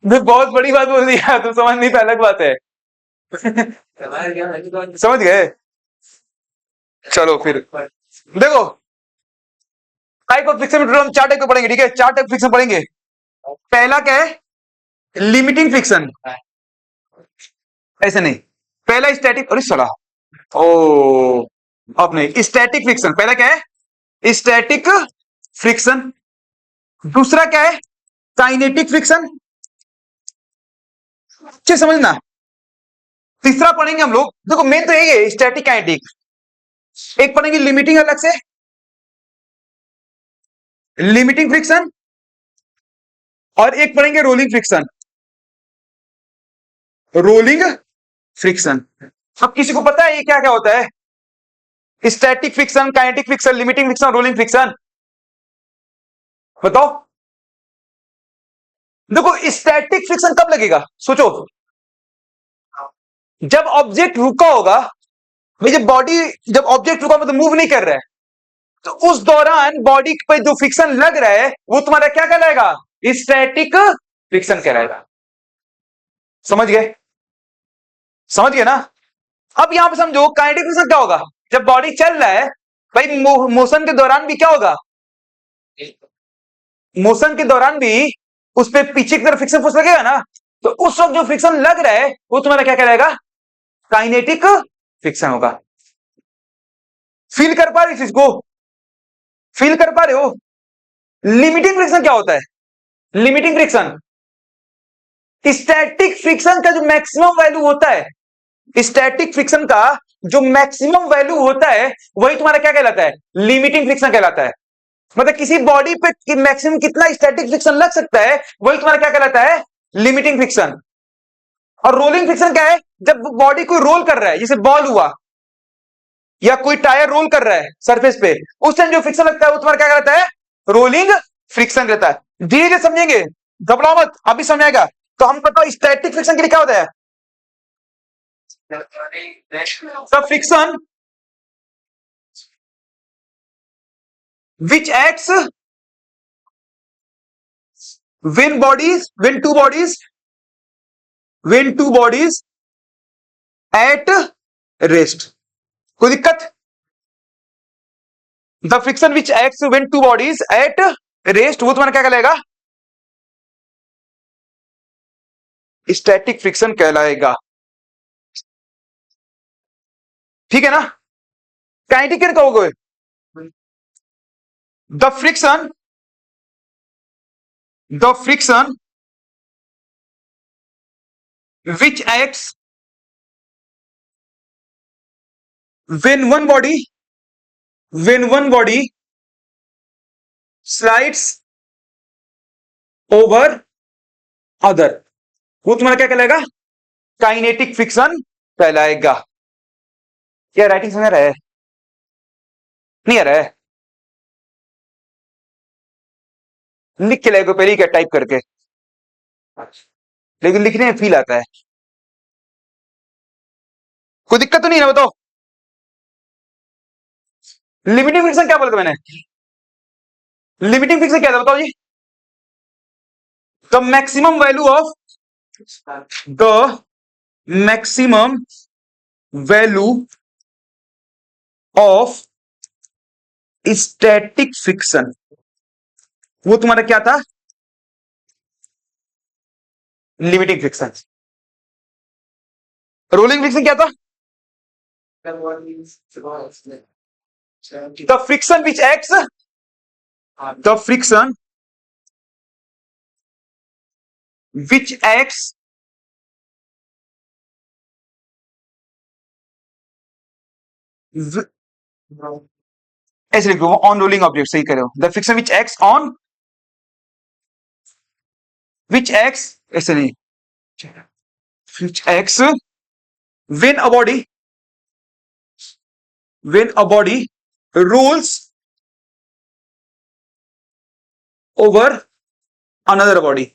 मैं बहुत बड़ी बात बोल दी यार, तुम समझ नहीं पाए, अलग बात है। समझ गए? चलो फिर देखो, टाइप ऑफ फ्रिक्शन हम 4 टाइप को पढ़ेंगे, ठीक है? 4 टाइप फ्रिक्शन पढ़ेंगे। पहला क्या है? Limiting friction. ऐसे नहीं, पहला स्टैटिक, अरे सला, ओ अब नहीं, स्टैटिक फ्रिक्शन। पहला क्या है? Static friction. दूसरा क्या है? Kinetic friction. अच्छे समझना। तीसरा पढ़ेंगे हम लोग, देखो मेन तो यही है, स्टैटिक काइनेटिक। एक पढ़ेंगे लिमिटिंग अलग से, लिमिटिंग फ्रिक्शन, और एक पढ़ेंगे रोलिंग फ्रिक्शन। Rolling friction. अब किसी को पता है ये क्या क्या होता है? Static friction, kinetic friction, limiting friction, rolling friction, बताओ। देखो, स्टैटिक फ्रिक्शन कब लगेगा? सोचो, जब ऑब्जेक्ट रुका होगा, भाई जब बॉडी, जब ऑब्जेक्ट रुका मतलब मूव नहीं कर रहा है, तो उस दौरान बॉडी पे जो फ्रिक्शन लग रहा है वो तुम्हारा क्या कहलाएगा? स्टैटिक फ्रिक्शन कहलाएगा। समझ गए? समझ गए ना? अब यहां पे समझो काइनेटिक फ्रिक्शन क्या होगा? जब बॉडी चल रहा है, भाई मोशन के दौरान भी क्या होगा? मोशन के दौरान भी उस पे पीछे की तरफ फ्रिक्शन फोर्स लगेगा ना, तो उस वक्त जो फ्रिक्शन लग रहा है वो तुम्हारा क्या कहलाएगा? काइनेटिक फ्रिक्शन होगा। फील कर पा रहे हो इस चीज को? फील कर पा रहे हो? लिमिटिंग फ्रिक्शन क्या होता है? लिमिटिंग फ्रिक्शन स्टैटिक फ्रिक्शन का जो मैक्सिमम वैल्यू होता है, स्टैटिक फ्रिक्शन का जो मैक्सिमम वैल्यू होता है वही तुम्हारा क्या कहलाता है? लिमिटिंग फ्रिक्शन कहलाता है। मतलब किसी बॉडी पे मैक्सिमम कितना स्टैटिक फ्रिक्शन लग सकता है वही तुम्हारा क्या कहलाता है? Limiting friction. और रोलिंग फ्रिक्शन क्या है? जब बॉडी कोई रोल कर रहा है, जैसे बॉल हुआ या कोई टायर रोल कर रहा है सरफेस पे, उस टाइम जो फ्रिक्शन लगता है वो तुम्हारा क्या कहलाता है? रोलिंग फ्रिक्शन रहता है। धीरे धीरे समझेंगे, घबराओ मत, अभी समझाएगा। तो हम पता स्टैटिक फ्रिक्शन के लिए क्या होता है? The friction which acts when two bodies at rest। कोई दिक्कत? The friction which acts when two bodies at rest वो तुम्हारा क्या कहलाएगा? स्टैटिक फ्रिक्शन कहलाएगा। ठीक है ना? काइनेटिक क्या कहोगे? The friction which acts when one body slides over other वो तुम्हारा क्या कहलाएगा? काइनेटिक फ्रिक्शन कहलाएगा। क्या राइटिंग समझ रहा है? नहीं आ रहा है? लिख के लाएगा पहले, क्या टाइप करके, लेकिन लिखने में फील आता है। कोई दिक्कत तो नहीं है ना? बताओ लिमिटिंग फ्रिक्शन क्या बोला था मैंने? लिमिटिंग फ्रिक्शन क्या था बताओ जी? The maximum value of static friction वो तुम्हारा क्या था? Limiting friction. रोलिंग फ्रिक्शन क्या था? द फ्रिक्शन विच एक्ट्स ऐसे लिखो, ऑन रोलिंग ऑब्जेक्ट, सही करो। द फ्रिक्शन विच एक्ट्स ऐसे नहीं, which acts when a body rolls over another body।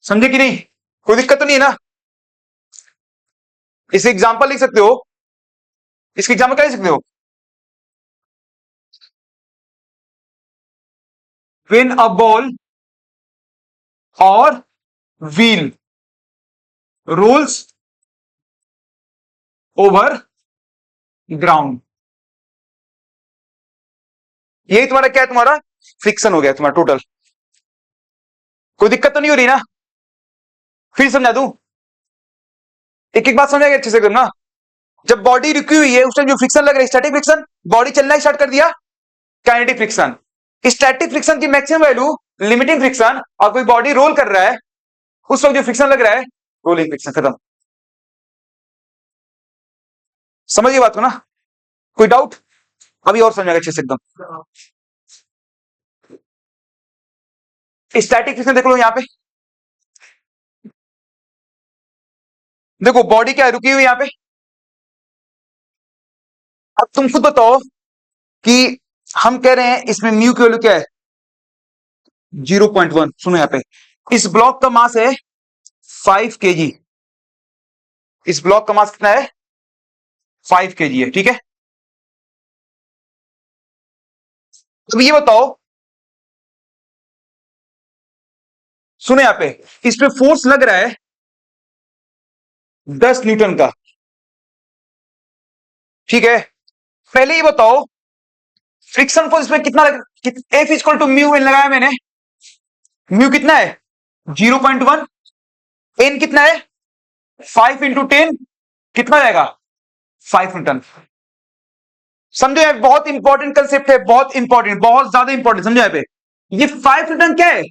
समझे कि नहीं? कोई दिक्कत तो नहीं है ना? इसे एग्जांपल लिख सकते हो, इसके एग्जांपल क्या लिख सकते हो? when a ball or wheel rolls over ground, यही तुम्हारा क्या है? तुम्हारा फ्रिक्शन हो गया तुम्हारा टोटल। कोई दिक्कत तो नहीं हो रही ना? फिर समझा दूं, एक एक बात समझाएगा अच्छे से एकदम ना। जब बॉडी रुकी हुई है उस टाइम जो फ्रिक्शन लग रहा है स्टैटिक फ्रिक्शन, बॉडी चलना स्टार्ट कर दिया काइनेटिक फ्रिक्शन। स्टैटिक फ्रिक्शन की मैक्सिमम वैल्यू लिमिटिंग फ्रिक्शन, और कोई बॉडी रोल कर रहा है उस वक्त जो फ्रिक्शन लग रहा है रोलिंग फ्रिक्शन। खत्म। समझिए बात को ना? कोई डाउट? अभी और समझेगा अच्छे से एकदम। स्टैटिक फ्रिक्शन देख लो यहां पे, देखो बॉडी क्या रुकी हुई यहां पे। अब तुम खुद बताओ कि हम कह रहे हैं इसमें म्यू की वैल्यू क्या है? 0.1। सुनो यहां पे, इस ब्लॉक का मास है 5 kg। इस ब्लॉक का मास कितना है? 5 kg है, ठीक है। अब ये बताओ, सुनो यहां पे, इस पे फोर्स लग रहा है 10 न्यूटन का, ठीक है। पहले ये बताओ फ्रिक्शन फोर्स इसमें कितना एफ इक्वल टू म्यू लगाया मैंने, म्यू कितना है? 0.1। एन कितना है 5 × 10 कितना जाएगा 5 न्यूटन। समझो यार बहुत इंपॉर्टेंट कंसेप्ट है, बहुत इंपॉर्टेंट, बहुत ज्यादा इंपॉर्टेंट। समझो यहाँ पे ये 5 न्यूटन क्या है,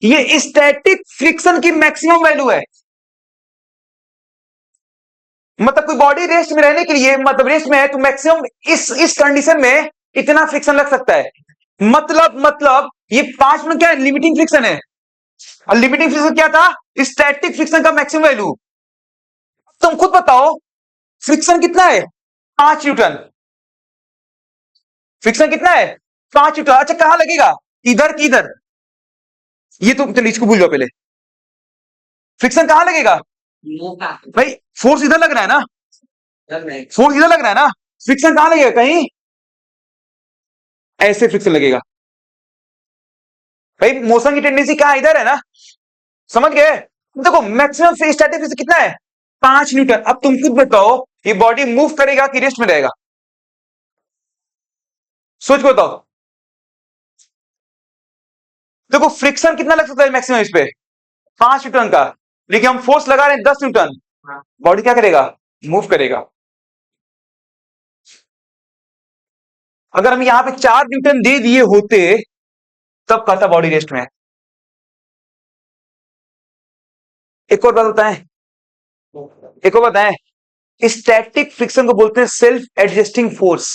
ये स्टैटिक फ्रिक्शन की मैक्सिमम वैल्यू है। मतलब कोई बॉडी रेस्ट में रहने के लिए, मतलब रेस्ट में है तो मैक्सिमम इस कंडीशन में इतना फ्रिक्शन लग सकता है। मतलब ये 5 क्या है, लिमिटिंग फ्रिक्शन है। और लिमिटिंग फ्रिक्शन क्या था, स्टैटिक फ्रिक्शन का मैक्सिमम वैल्यू। तुम खुद बताओ फ्रिक्शन कितना है 5 न्यूटन। फ्रिक्शन कितना है 5 न्यूटन। अच्छा कहां लगेगा, इधर की इधर, ये तो चलिए इसको भूल जाओ पहले। फ्रिक्शन कहां लगेगा भाई, फोर्स इधर लग रहा है ना, फोर्स इधर लग रहा है ना, फ्रिक्शन कहां लगेगा, कहीं ऐसे फ्रिक्शन लगेगा। भाई मोशन की टेंडेंसी कहां, इधर है ना, समझ गए। देखो मैक्सिमम स्टैटिक फ्रिक्शन कितना है 5 न्यूटन। अब तुम खुद बताओ ये बॉडी मूव करेगा कि रेस्ट में रहेगा, सोच के बताओ। देखो फ्रिक्शन कितना लग सकता है मैक्सिमम इस पे 5 न्यूटन का, लेकिन हम फोर्स लगा रहे हैं 10 न्यूटन। बॉडी क्या करेगा, मूव करेगा। अगर हम यहां पे 4 न्यूटन दे दिए होते तब कहता बॉडी रेस्ट में है। एक और बात बताएं, एक और बताएं, स्टैटिक फ्रिक्शन को बोलते हैं self adjusting force.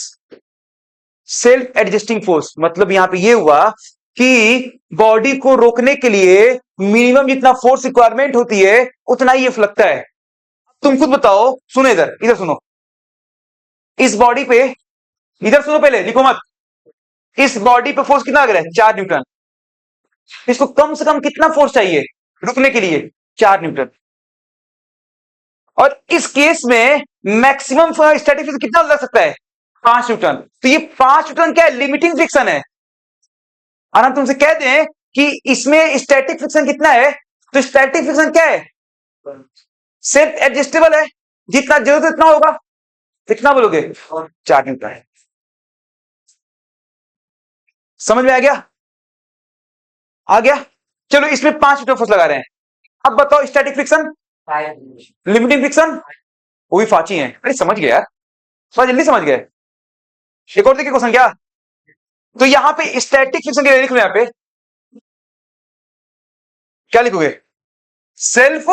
Self adjusting force मतलब यहां पे ये हुआ कि बॉडी को रोकने के लिए मिनिमम जितना फोर्स रिक्वायरमेंट होती है उतना ही ये लगता है। तुम खुद बताओ, सुनो इधर, इधर सुनो, इस बॉडी पे, इधर सुनो पहले लिखो मत, इस बॉडी पे फोर्स कितना लग रहा है 4 न्यूटन। इसको कम से कम कितना फोर्स चाहिए रुकने के लिए 4 न्यूटन। और इस केस में मैक्सिमम स्टैटिक फ्रिक्शन कितना लग सकता है 5 न्यूटन। तो ये 5 न्यूटन क्या है, लिमिटिंग फ्रिक्शन है। और हम तुमसे कह दें कि इसमें स्टैटिक फ्रिक्शन कितना है, तो स्टैटिक फ्रिक्शन क्या है, सेल्फ एडजस्टेबल है, जितना जरूरत उतना होगा। कितना बोलोगे 4 न्यूटन है। समझ में आ गया, आ गया। चलो इसमें 5 न्यूटन फोर्स लगा रहे हैं। अब बताओ स्टैटिक फ्रिक्शन, लिमिटिंग फ्रिक्शन, वो भी फाची है। अरे समझ गया यार, थोड़ा जल्दी समझ गए। एक और देखिए क्वेश्चन क्या, तो यहां पे स्टैटिक फ्रिक्शन के लिए लिख लो, यहां पे क्या लिखोगे, self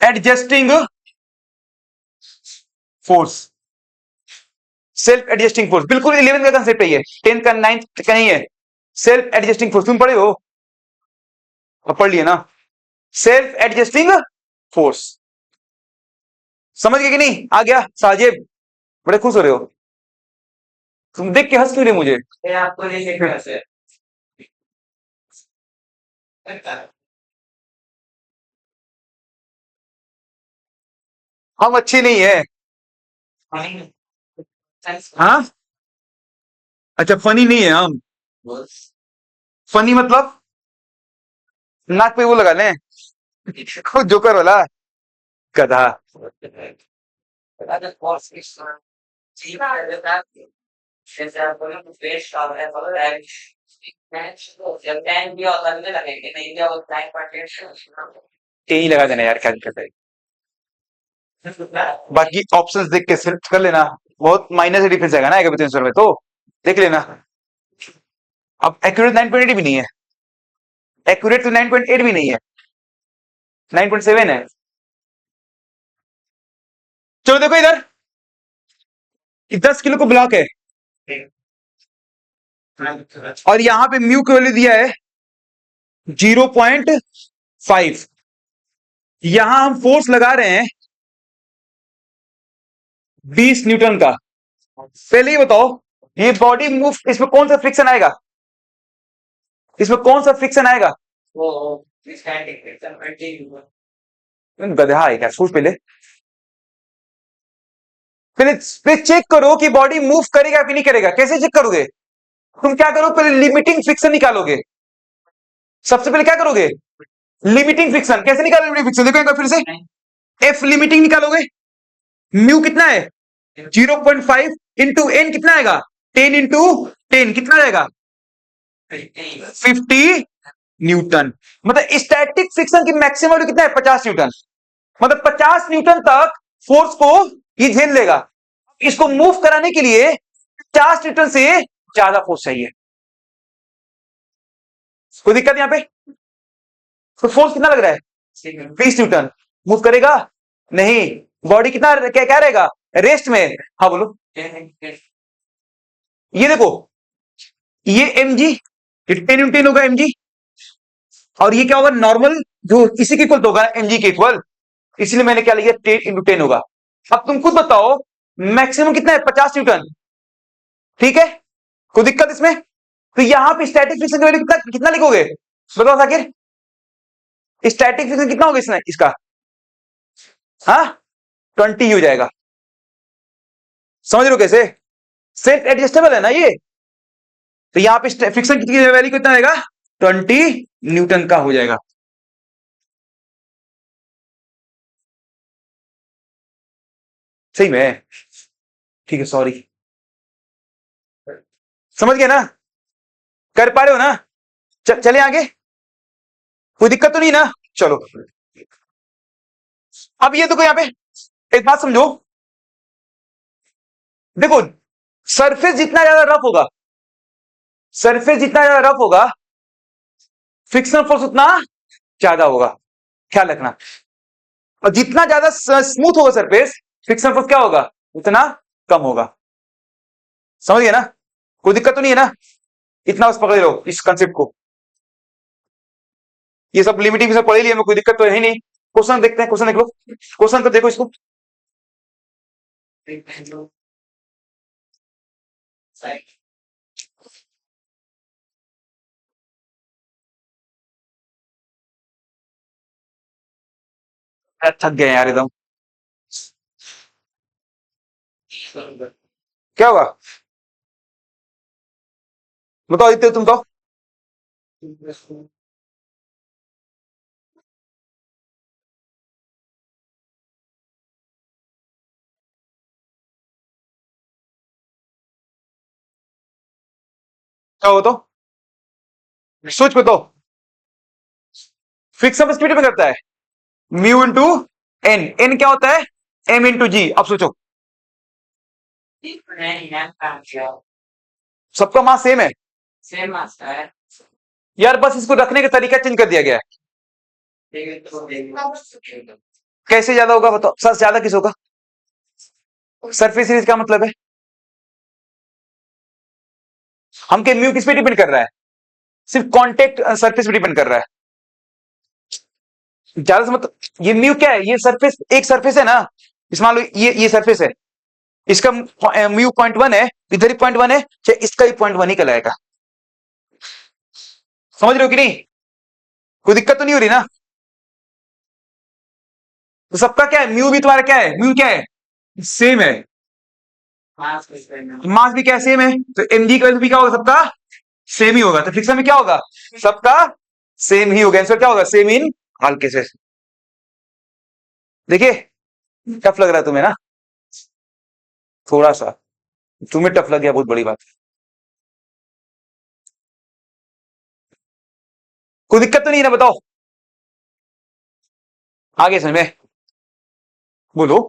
adjusting force. Self adjusting force बिल्कुल 11th का कंसेप्ट है ये, 10th का 9th का नहीं है। सेल्फ एडजस्टिंग फोर्स तुम पढ़े हो, और पढ़ लिए ना, सेल्फ एडजस्टिंग फोर्स। समझ गए कि नहीं, आ गया साजिब, बड़े खुश हो रहे हो तुम, देख के हंस क्यों रहे मुझे। आपको लेके कैसे हम अच्छे नहीं है, हाँ अच्छा फनी नहीं है हम, फनी मतलब नाक पे वो लगा लें जोकर वाला, गधा। जैसे आप बोले वेस्ट और है बोलो मैच तो जब टाइम भी और लगने लगेंगे नहीं क्या वो टाइम पर यही लगा देना यार, क्या दिक्कत है। बाकी ऑप्शंस देख के सिलेक्ट कर लेना, बहुत माइनर से डिफरेंस आएगा ना एक आंसर में, तो देख लेना। अब एक्यूरेट 9.8 भी नहीं है, एक्यूरेट तो 9.8 भी नहीं है, 9.7 है। चलो देखो इधर 10 किलो को ब्लॉक है और यहां पे म्यू की वैल्यू दिया है 0.5। यहां हम फोर्स लगा रहे हैं 20 न्यूटन का। पहले ये बताओ ये बॉडी मूव, इसमें कौन सा फ्रिक्शन आएगा, इसमें कौन सा फ्रिक्शन आएगा, वो स्टैटिक फ्रिक्शन कंटिन्यू गधा है क्या, सोच पहले, पहले चेक करो कि बॉडी मूव करेगा कि नहीं करेगा। कैसे चेक करोगे, तुम क्या करो पहले लिमिटिंग फ्रिक्शन निकालोगे। सबसे पहले क्या करोगे, लिमिटिंग फ्रिक्शन। कैसे निकालोगे लिमिटिंग फ्रिक्शन, देखो एक बार फिर से, एफ लिमिटिंग निकालोगे, म्यू कितना है 0.5 इंटू एन कितना आएगा 10 इंटू 10 कितना आएगा 50 न्यूटन। मतलब स्टैटिक फ्रिक्शन की मैक्सिमम वैल्यू कितना है? 50 न्यूटन। मतलब 50 न्यूटन तक फोर्स को ये झेल लेगा। इसको मूव कराने के लिए 50 न्यूटन से ज्यादा फोर्स चाहिए। कोई दिक्कत यहां पे? तो फोर्स कितना लग रहा है? 20 न्यूटन। मूव करेगा नहीं। बॉडी कितना क्या क्या रहेगा? रेस्ट में। हाँ बोलो। ये देखो, ये mg, ये 10 न्यूटन होगा mg, और ये क्या होगा? नॉर्मल जो इसी के इक्वल तो होगा mg के इक्वल, इसलिए मैंने क्या लिया? 10 इंटू 10 होगा। अब तुम खुद बताओ मैक्सिमम कितना है? 50 न्यूटन। ठीक है, कोई दिक्कत इसमें? तो यहां पे स्टैटिक फ्रिक्शन की वैल्यू कितना कितना लिखोगे? बताओ आखिर स्टैटिक फ्रिक्शन कितना होगा इसमें इसका? हाँ, 20 हो जाएगा। समझ रहे हो कैसे? सेल्फ एडजस्टेबल है ना ये। तो यहां पे फ्रिक्शन की वैल्यू कितना आएगा? 20 न्यूटन का हो जाएगा। सही में? ठीक है, सॉरी। समझ गए ना? कर पा रहे हो ना? चले आगे, कोई दिक्कत तो नहीं ना? चलो, अब ये देखो, यहां पे एक बात समझो। देखो, सरफेस जितना ज्यादा रफ होगा, सरफेस जितना ज्यादा रफ होगा, फ्रिक्शन फोर्स उतना ज्यादा होगा। ख्याल रखना। और जितना ज्यादा स्मूथ होगा सरफेस, फ्रिक्शन फोर्स क्या होगा? उतना कम होगा। समझ गए ना? कोई दिक्कत तो नहीं है ना? इतना बस पकड़ लो इस कंसेप्ट को। ये सब लिमिटिंग सब पढ़ ही लिया, कोई दिक्कत तो है ही नहीं। क्वेश्चन देखते हैं, क्वेश्चन देख लो। क्वेश्चन तो देखो इसको। थक गए यार एकदम। क्या होगा? बताओ आदित्य, तुम तो क्या हो? तो सोच बताओ। फ्रिक्शन स्पीड में करता है म्यू इंटू एन। एन क्या होता है? एम इंटू जी। अब सोचो, सबका मास सेम है सेम मास्टर है। यार, बस इसको रखने का तरीका चेंज कर दिया गया है। कैसे ज्यादा होगा बताओ? सबसे ज्यादा किस होगा? सरफेस सीरीज का मतलब है हम के म्यू किस पे डिपेंड कर रहा है? सिर्फ कांटेक्ट सरफेस पे डिपेंड कर रहा है। ज्यादा से मतलब ये म्यू क्या है? ये सरफेस, एक सरफेस है ना, इस मान लो ये सरफेस है, इसका म्यू 0.1 है, इधर ही 0.1 है, चाहे इसका ही 0.1 ही कहलाएगा। समझ रहे हो कि नहीं? कोई दिक्कत तो नहीं हो रही ना? तो सबका क्या है? म्यू भी तुम्हारा क्या है? म्यू क्या है? सेम है। मास भी क्या सेम है, तो mg का वैल्यू भी क्या होगा? सबका सेम ही होगा। तो फ्रिक्शन में क्या होगा? सबका सेम ही होगा। आंसर क्या होगा? Same in all cases. देखिए, टफ लग रहा है तुम्हें ना? थोड़ा सा तुम्हें टफ लग गया, बहुत बड़ी बात है। कोई दिक्कत तो नहीं है ना? बताओ आगे समझ में। बोलो,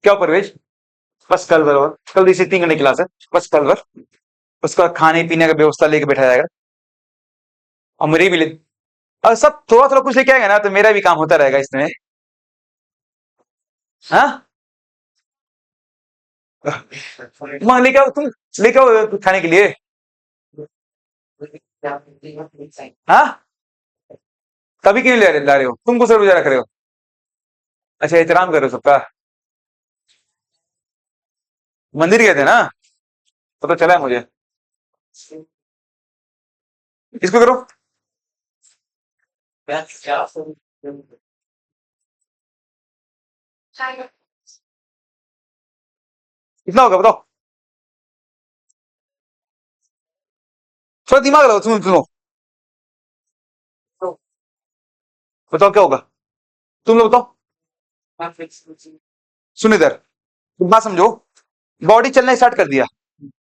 क्या हो परवेज? बस कल भर और कल रिसिटिंग करने की क्लास है, बस कल भर। उसका खाने पीने का व्यवस्था लेके बैठा जाएगा, और मेरे भी ले, और सब थोड़ा थोड़ा कुछ लेके आएगा ना, तो मेरा भी काम होता रहेगा इसमें। हाँ, वहां लेके आओ, तुम लेके आओ खाने के लिए। हाँ, कभी क्यों ला रहे हो? तुम गुस्सा गुजारा कर रहे हो? अच्छा, एहतराम कर रहे हो सबका। मंदिर गए थे ना, पता चला है मुझे। इसको करो। कितना होगा बताओ? थोड़ा दिमाग लगाओ, सुनो सुनो, बताओ क्या होगा? तुम लोग बताओ। सुन इधर, तुम बात समझो। बॉडी चलना स्टार्ट कर दिया,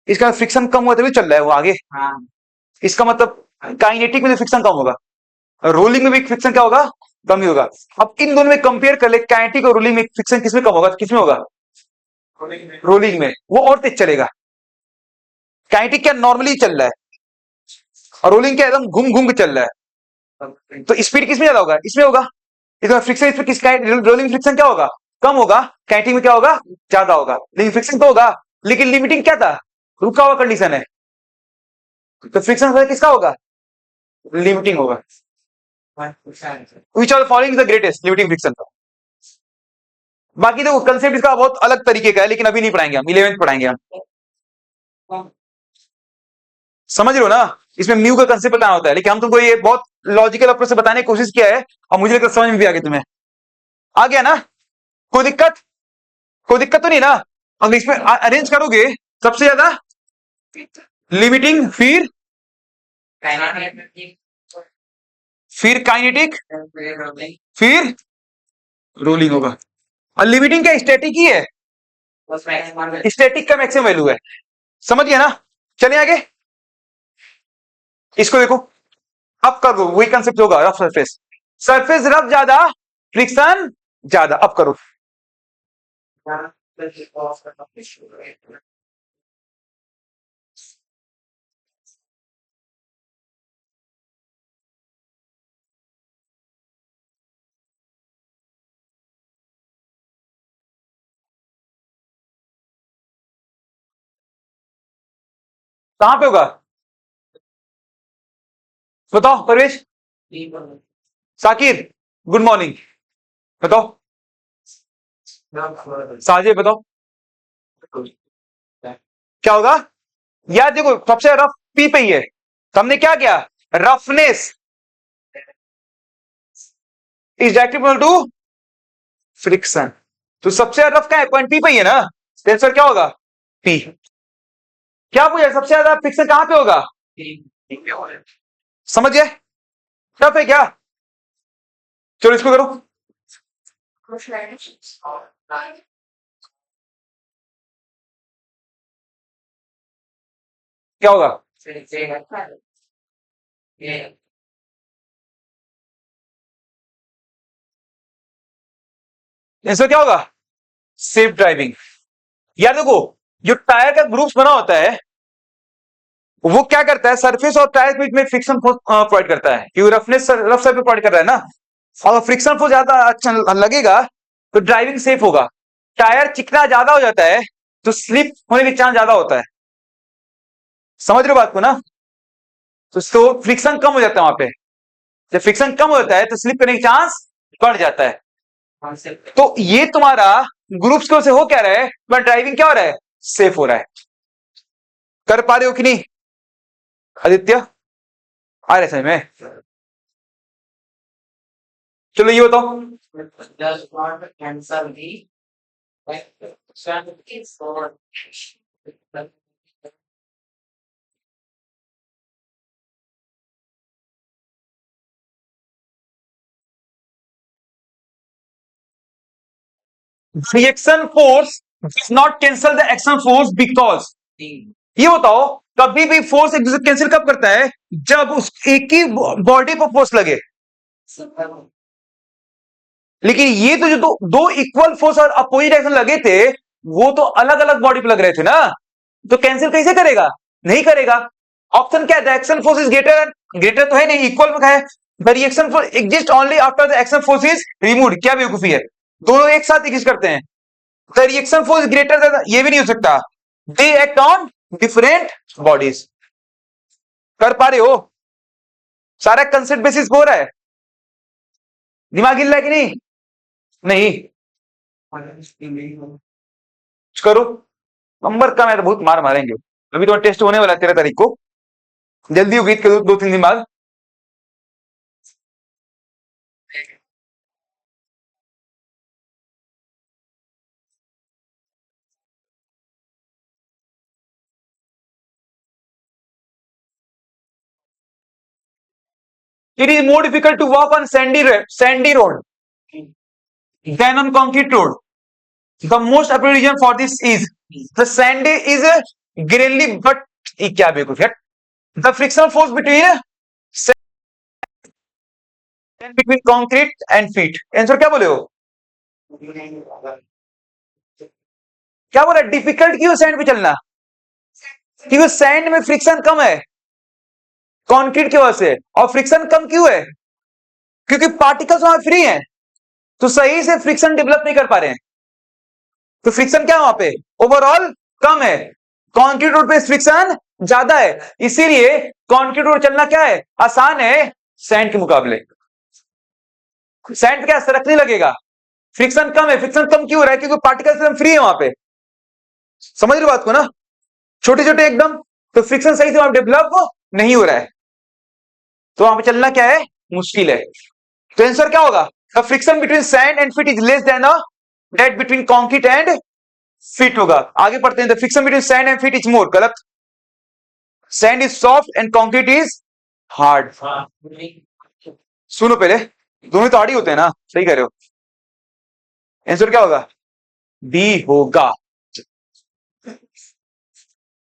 इसका फ्रिक्शन कम हुआ तभी चल रहा है वो आगे। इसका मतलब काइनेटिक में फ्रिक्शन कम होगा, रोलिंग में भी फ्रिक्शन क्या होगा, कम ही होगा। अब इन दोनों में कंपेयर कर ले, काइनेटिक और रोलिंग में फ्रिक्शन किसमें कम होगा, किसमें होगा, रोलिंग में, वो और तेज चलेगा। काइनेटिक क्या नॉर्मली चल रहा है, और रोलिंग क्या एकदम घूम घूम के चल रहा है, तो स्पीड किसमें ज्यादा होगा, इसमें होगा। इसमें फ्रिक्शन, इसमें किस रोलिंग फ्रिक्शन क्या होगा, कम होगा, काइनेटिक में क्या होगा, ज्यादा होगा, लेकिन फ्रिक्शन तो होगा, लेकिन लिमिटिंग क्या था, रुका हुआ कंडीशन है, तो फ्रिक्शन किसका होगा, लिमिटिंग होगा। Which of the following is the greatest limiting friction का। बाकी देखो कंसेप्ट इसका बहुत अलग तरीके का है, लेकिन अभी नहीं पढ़ाएंगे हम, 11th पढ़ाएंगे हम, समझ रहे हो ना। इसमें म्यू का कंसेप्ट बताना होता है, लेकिन हम तुमको ये बहुत लॉजिकल अप्रोच से बताने की कोशिश किया है, और मुझे लगता है समझ में भी आ गया तुम्हें, आ गया ना, कोई दिक्कत, कोई दिक्कत तो नहीं ना। अब इसमें अरेंज करोगे, सबसे ज्यादा लिमिटिंग, फिर काइनेटिक, फिर रोलिंग होगा। और लिमिटिंग क्या स्टैटिक ही है, स्टैटिक का मैक्सिमम वैल्यू है, समझ गया ना। चलिए आगे, इसको देखो, अब कर दो वही कंसेप्ट होगा, रफ सरफेस, सरफेस रफ ज्यादा, फ्रिक्शन ज्यादा। अब करो, कहां पे होगा, बताओ परवेश, साकिर, गुड मॉर्निंग, बताओ, साजिद बताओ, क्या होगा। यार देखो सबसे रफ पी पे ही है, तो हमने क्या किया, roughness is directly to friction, तो सबसे रफ क्या है, पॉइंट पी पे ही है ना, आंसर क्या होगा, पी। क्या पूछा, सबसे ज्यादा फ्रिक्शन कहां पे होगा, समझ गए, टफ है क्या, चलो इसको करो, क्या होगा, आंसर क्या होगा, सेफ ड्राइविंग। यार देखो जो टायर का ग्रुप्स बना होता है, वो क्या करता है, सरफेस और टायर के बीच में फ्रिक्शन फोर्स प्रोवाइड करता है, क्योंकि रफनेस रफ सरफेस प्रोवाइड कर रहा है ना। अगर फ्रिक्शन फोर्स ज्यादा अच्छा लगेगा तो ड्राइविंग सेफ होगा। टायर चिकना ज्यादा हो जाता है तो स्लिप होने के चांस ज्यादा होता है, समझ रहे हो बात को ना। तो फ्रिक्शन कम हो जाता है वहां पे, जब फ्रिक्शन कम हो जाता है तो स्लिप करने का चांस बढ़ जाता है। तो ये तुम्हारा ग्रुप्स की ओर से हो क्या रहा है, तुम्हारा ड्राइविंग क्या हो रहा है, सेफ हो रहा है। कर पा रहे हो कि नहीं आदित्य, आ रहे समझ में। चलो ये बताओ, reaction force does not cancel the action force because, ये बताओ कभी भी फोर्स एक दूसरे कैंसिल कब करता है, जब उस एक ही बॉडी पर फोर्स लगे। लेकिन ये तो जो दो इक्वल फोर्स और अपोजिट एक्शन लगे थे, वो तो अलग अलग बॉडी पर लग रहे थे ना, तो कैंसिल कैसे करेगा, नहीं करेगा। ऑप्शन क्या है, the action force is greater, greater तो है नहीं, इक्वल में है। The reaction force exist only after the action force is removed, क्या बेवकूफी है, दोनों एक साथ एग्जिस्ट करते हैं। The reaction force greater than, ये भी नहीं हो सकता, they act on different bodies. कर पा रहे हो, सारा कंसेप्ट बेसिस हो रहा है, दिमाग हिल रहा है कि नहीं, नहीं करो, नंबर कम है तो बहुत मार मारेंगे। अभी तो टेस्ट होने वाला है 13 तारीख को, जल्दी होगी, 2-3 दिन बाद। It is more difficult to walk on sandy road than on concrete road. The most appropriate reason for this is the sandy is grainy, but क्या बेवकूफ है, the frictional force between between concrete and feet. Answer क्या बोले हो? क्या बोला? Difficult क्यों sand पे चलना? क्योंकि सैंड में फ्रिक्शन कम है कंक्रीट की वजह से। और फ्रिक्शन कम क्यों है? क्योंकि पार्टिकल्स वहां फ्री हैं, तो सही से फ्रिक्शन डेवलप नहीं कर पा रहे हैं। तो फ्रिक्शन क्या है वहां पे? ओवरऑल कम है। कंक्रीट रोड पे फ्रिक्शन ज्यादा है, इसीलिए कंक्रीट रोड चलना क्या है? आसान है सैंड के मुकाबले। सैंड पे क्या सरकने लगेगा, फ्रिक्शन कम है। फ्रिक्शन कम क्यों हो रहा है? क्योंकि पार्टिकल्स एकदम फ्री है वहां पे। समझ रहे हो बात को ना? छोटे छोटे एकदम, तो फ्रिक्शन सही से वहां डेवलप नहीं हो रहा है, तो वहां पे चलना क्या है? मुश्किल है। तो आंसर क्या होगा? The friction between sand and feet is less than that between concrete and feet होगा। आगे पढ़ते हैं। The friction between sand and feet is more. गलत। Sand is soft and concrete is hard. सुनो पहले, दोनों तो हार्ड ही होते हैं ना, सही कह रहे हो। आंसर क्या होगा? बी होगा।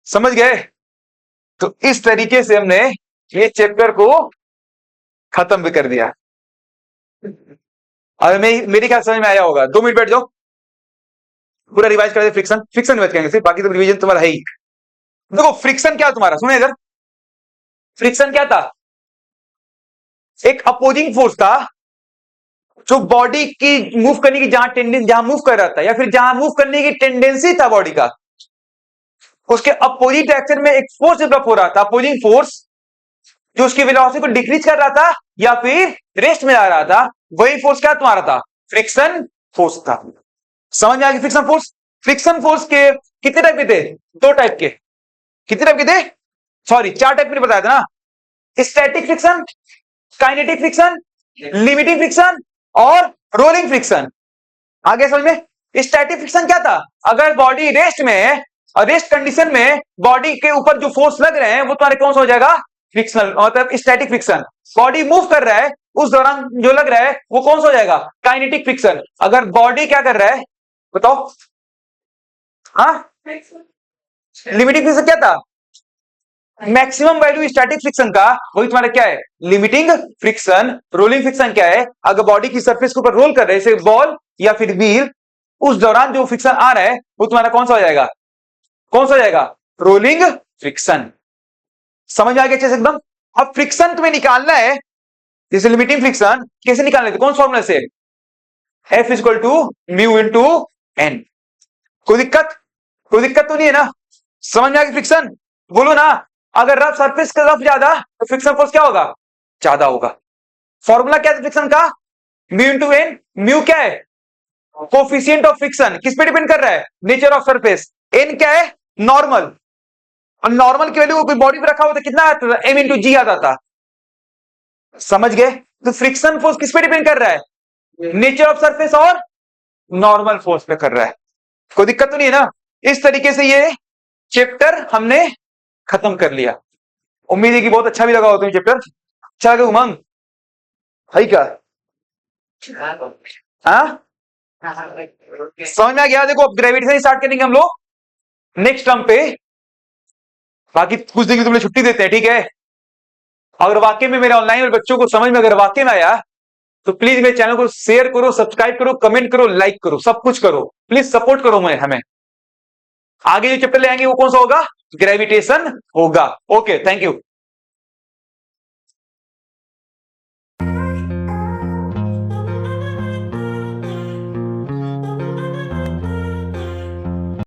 समझ गए? तो इस तरीके से हमने ये चैप्टर को खत्म भी कर दिया। अब मेरी क्या समझ में आया होगा? 2 मिनट बैठ जाओ, पूरा रिवाइज कर दे। फ्रिक्शन फ्रिक्शन रिवाइज करेंगे सिर्फ, बाकी तो रिवीजन तुम्हारा है ही। देखो फ्रिक्शन क्या तुम्हारा, सुनो इधर। फ्रिक्शन क्या था? एक अपोजिंग फोर्स था जो बॉडी की मूव करने की जहां मूव कर रहा था, या फिर जहां मूव करने की टेंडेंसी था बॉडी का, उसके अपोजिट डायरेक्शन में एक फोर्स डेवलप हो रहा था। अपोजिंग फोर्स जो उसकी वेलोसिटी को डिक्रीज कर रहा था या फिर रेस्ट में आ रहा था, वही फोर्स क्या तुम्हारा था? फ्रिक्शन फोर्स था। समझ में आ गया? Friction force. फ्रिक्शन फोर्स के कितने टाइप के थे? 2 टाइप के। कितने टाइप के थे? सॉरी 4 टाइप मैंने बताया था ना। Static friction, kinetic friction, limiting friction और रोलिंग फ्रिक्शन। आगे समझ में? स्टैटिक फ्रिक्शन क्या था? अगर बॉडी रेस्ट में है और रेस्ट कंडीशन में बॉडी के ऊपर जो फोर्स लग रहे हैं वो तुम्हारे कौन सा हो जाएगा? फ्रिक्शनल, मतलब स्टैटिक फ्रिक्शन। बॉडी मूव कर रहा है उस दौरान जो लग रहा है वो कौन सा हो जाएगा? Kinetic friction. अगर बॉडी क्या कर रहा है बताओ? हाँ, लिमिटिंग फ्रिक्शन क्या था? मैक्सिमम वैल्यू स्टैटिक फ्रिक्शन का, वही तुम्हारा क्या है? Limiting friction. रोलिंग फ्रिक्शन क्या है? अगर बॉडी की सरफेस के ऊपर रोल कर रहे हैं, जैसे बॉल या फिर व्हील, उस दौरान जो फ्रिक्शन आ रहा है वो तुम्हारा कौन सा हो जाएगा? कौन सा हो जाएगा? Rolling friction. समझ में आ गया अच्छे से एकदम? अब फ्रिक्शन तुम्हें निकालना है, जैसे लिमिटिंग फ्रिक्शन कैसे निकालने थे? कौन फॉर्मूला से? F equal to mu into N. कोई दिक्कत? कोई दिक्कत तो नहीं है ना? समझ में आ गया फ्रिक्शन? बोलो ना। अगर रफ सरफेस का रफ ज्यादा तो फ्रिक्शन फोर्स क्या होगा? ज्यादा होगा। फॉर्मूला क्या है फ्रिक्शन का? Mu into N. म्यू क्या है? Coefficient of friction. किस पे डिपेंड कर रहा है? Nature of surface. एन क्या है? नॉर्मल। और नॉर्मल की वैल्यू कोई बॉडी पे रखा होता कितना आता था? एम इंटू जी आता था। समझ गए? तो फ्रिक्शन फोर्स किस पे डिपेंड कर रहा है? नेचर ऑफ सरफेस और नॉर्मल फोर्स पे कर रहा है। कोई दिक्कत तो नहीं है ना? इस तरीके से ये चैप्टर हमने खत्म कर लिया। उम्मीद है कि बहुत अच्छा भी लगा हो तुम्हें चैप्टर। अच्छा लगा उमंग? है क्या? हाँ, समझ में आ गया? देखो अब ग्रेविटेशन स्टार्ट करेंगे हम लोग नेक्स्ट टर्म पे। बाकी कुछ दिन की तुमने छुट्टी देते हैं, ठीक है? अगर वाकई में मेरे ऑनलाइन और बच्चों को समझ में अगर वाकई में आया तो प्लीज मेरे चैनल को शेयर करो, सब्सक्राइब करो, कमेंट करो, लाइक करो, सब कुछ करो। प्लीज सपोर्ट करो हमें। आगे जो चैप्टर ले आएंगे वो कौन सा होगा? ग्रेविटेशन होगा। Okay, thank you.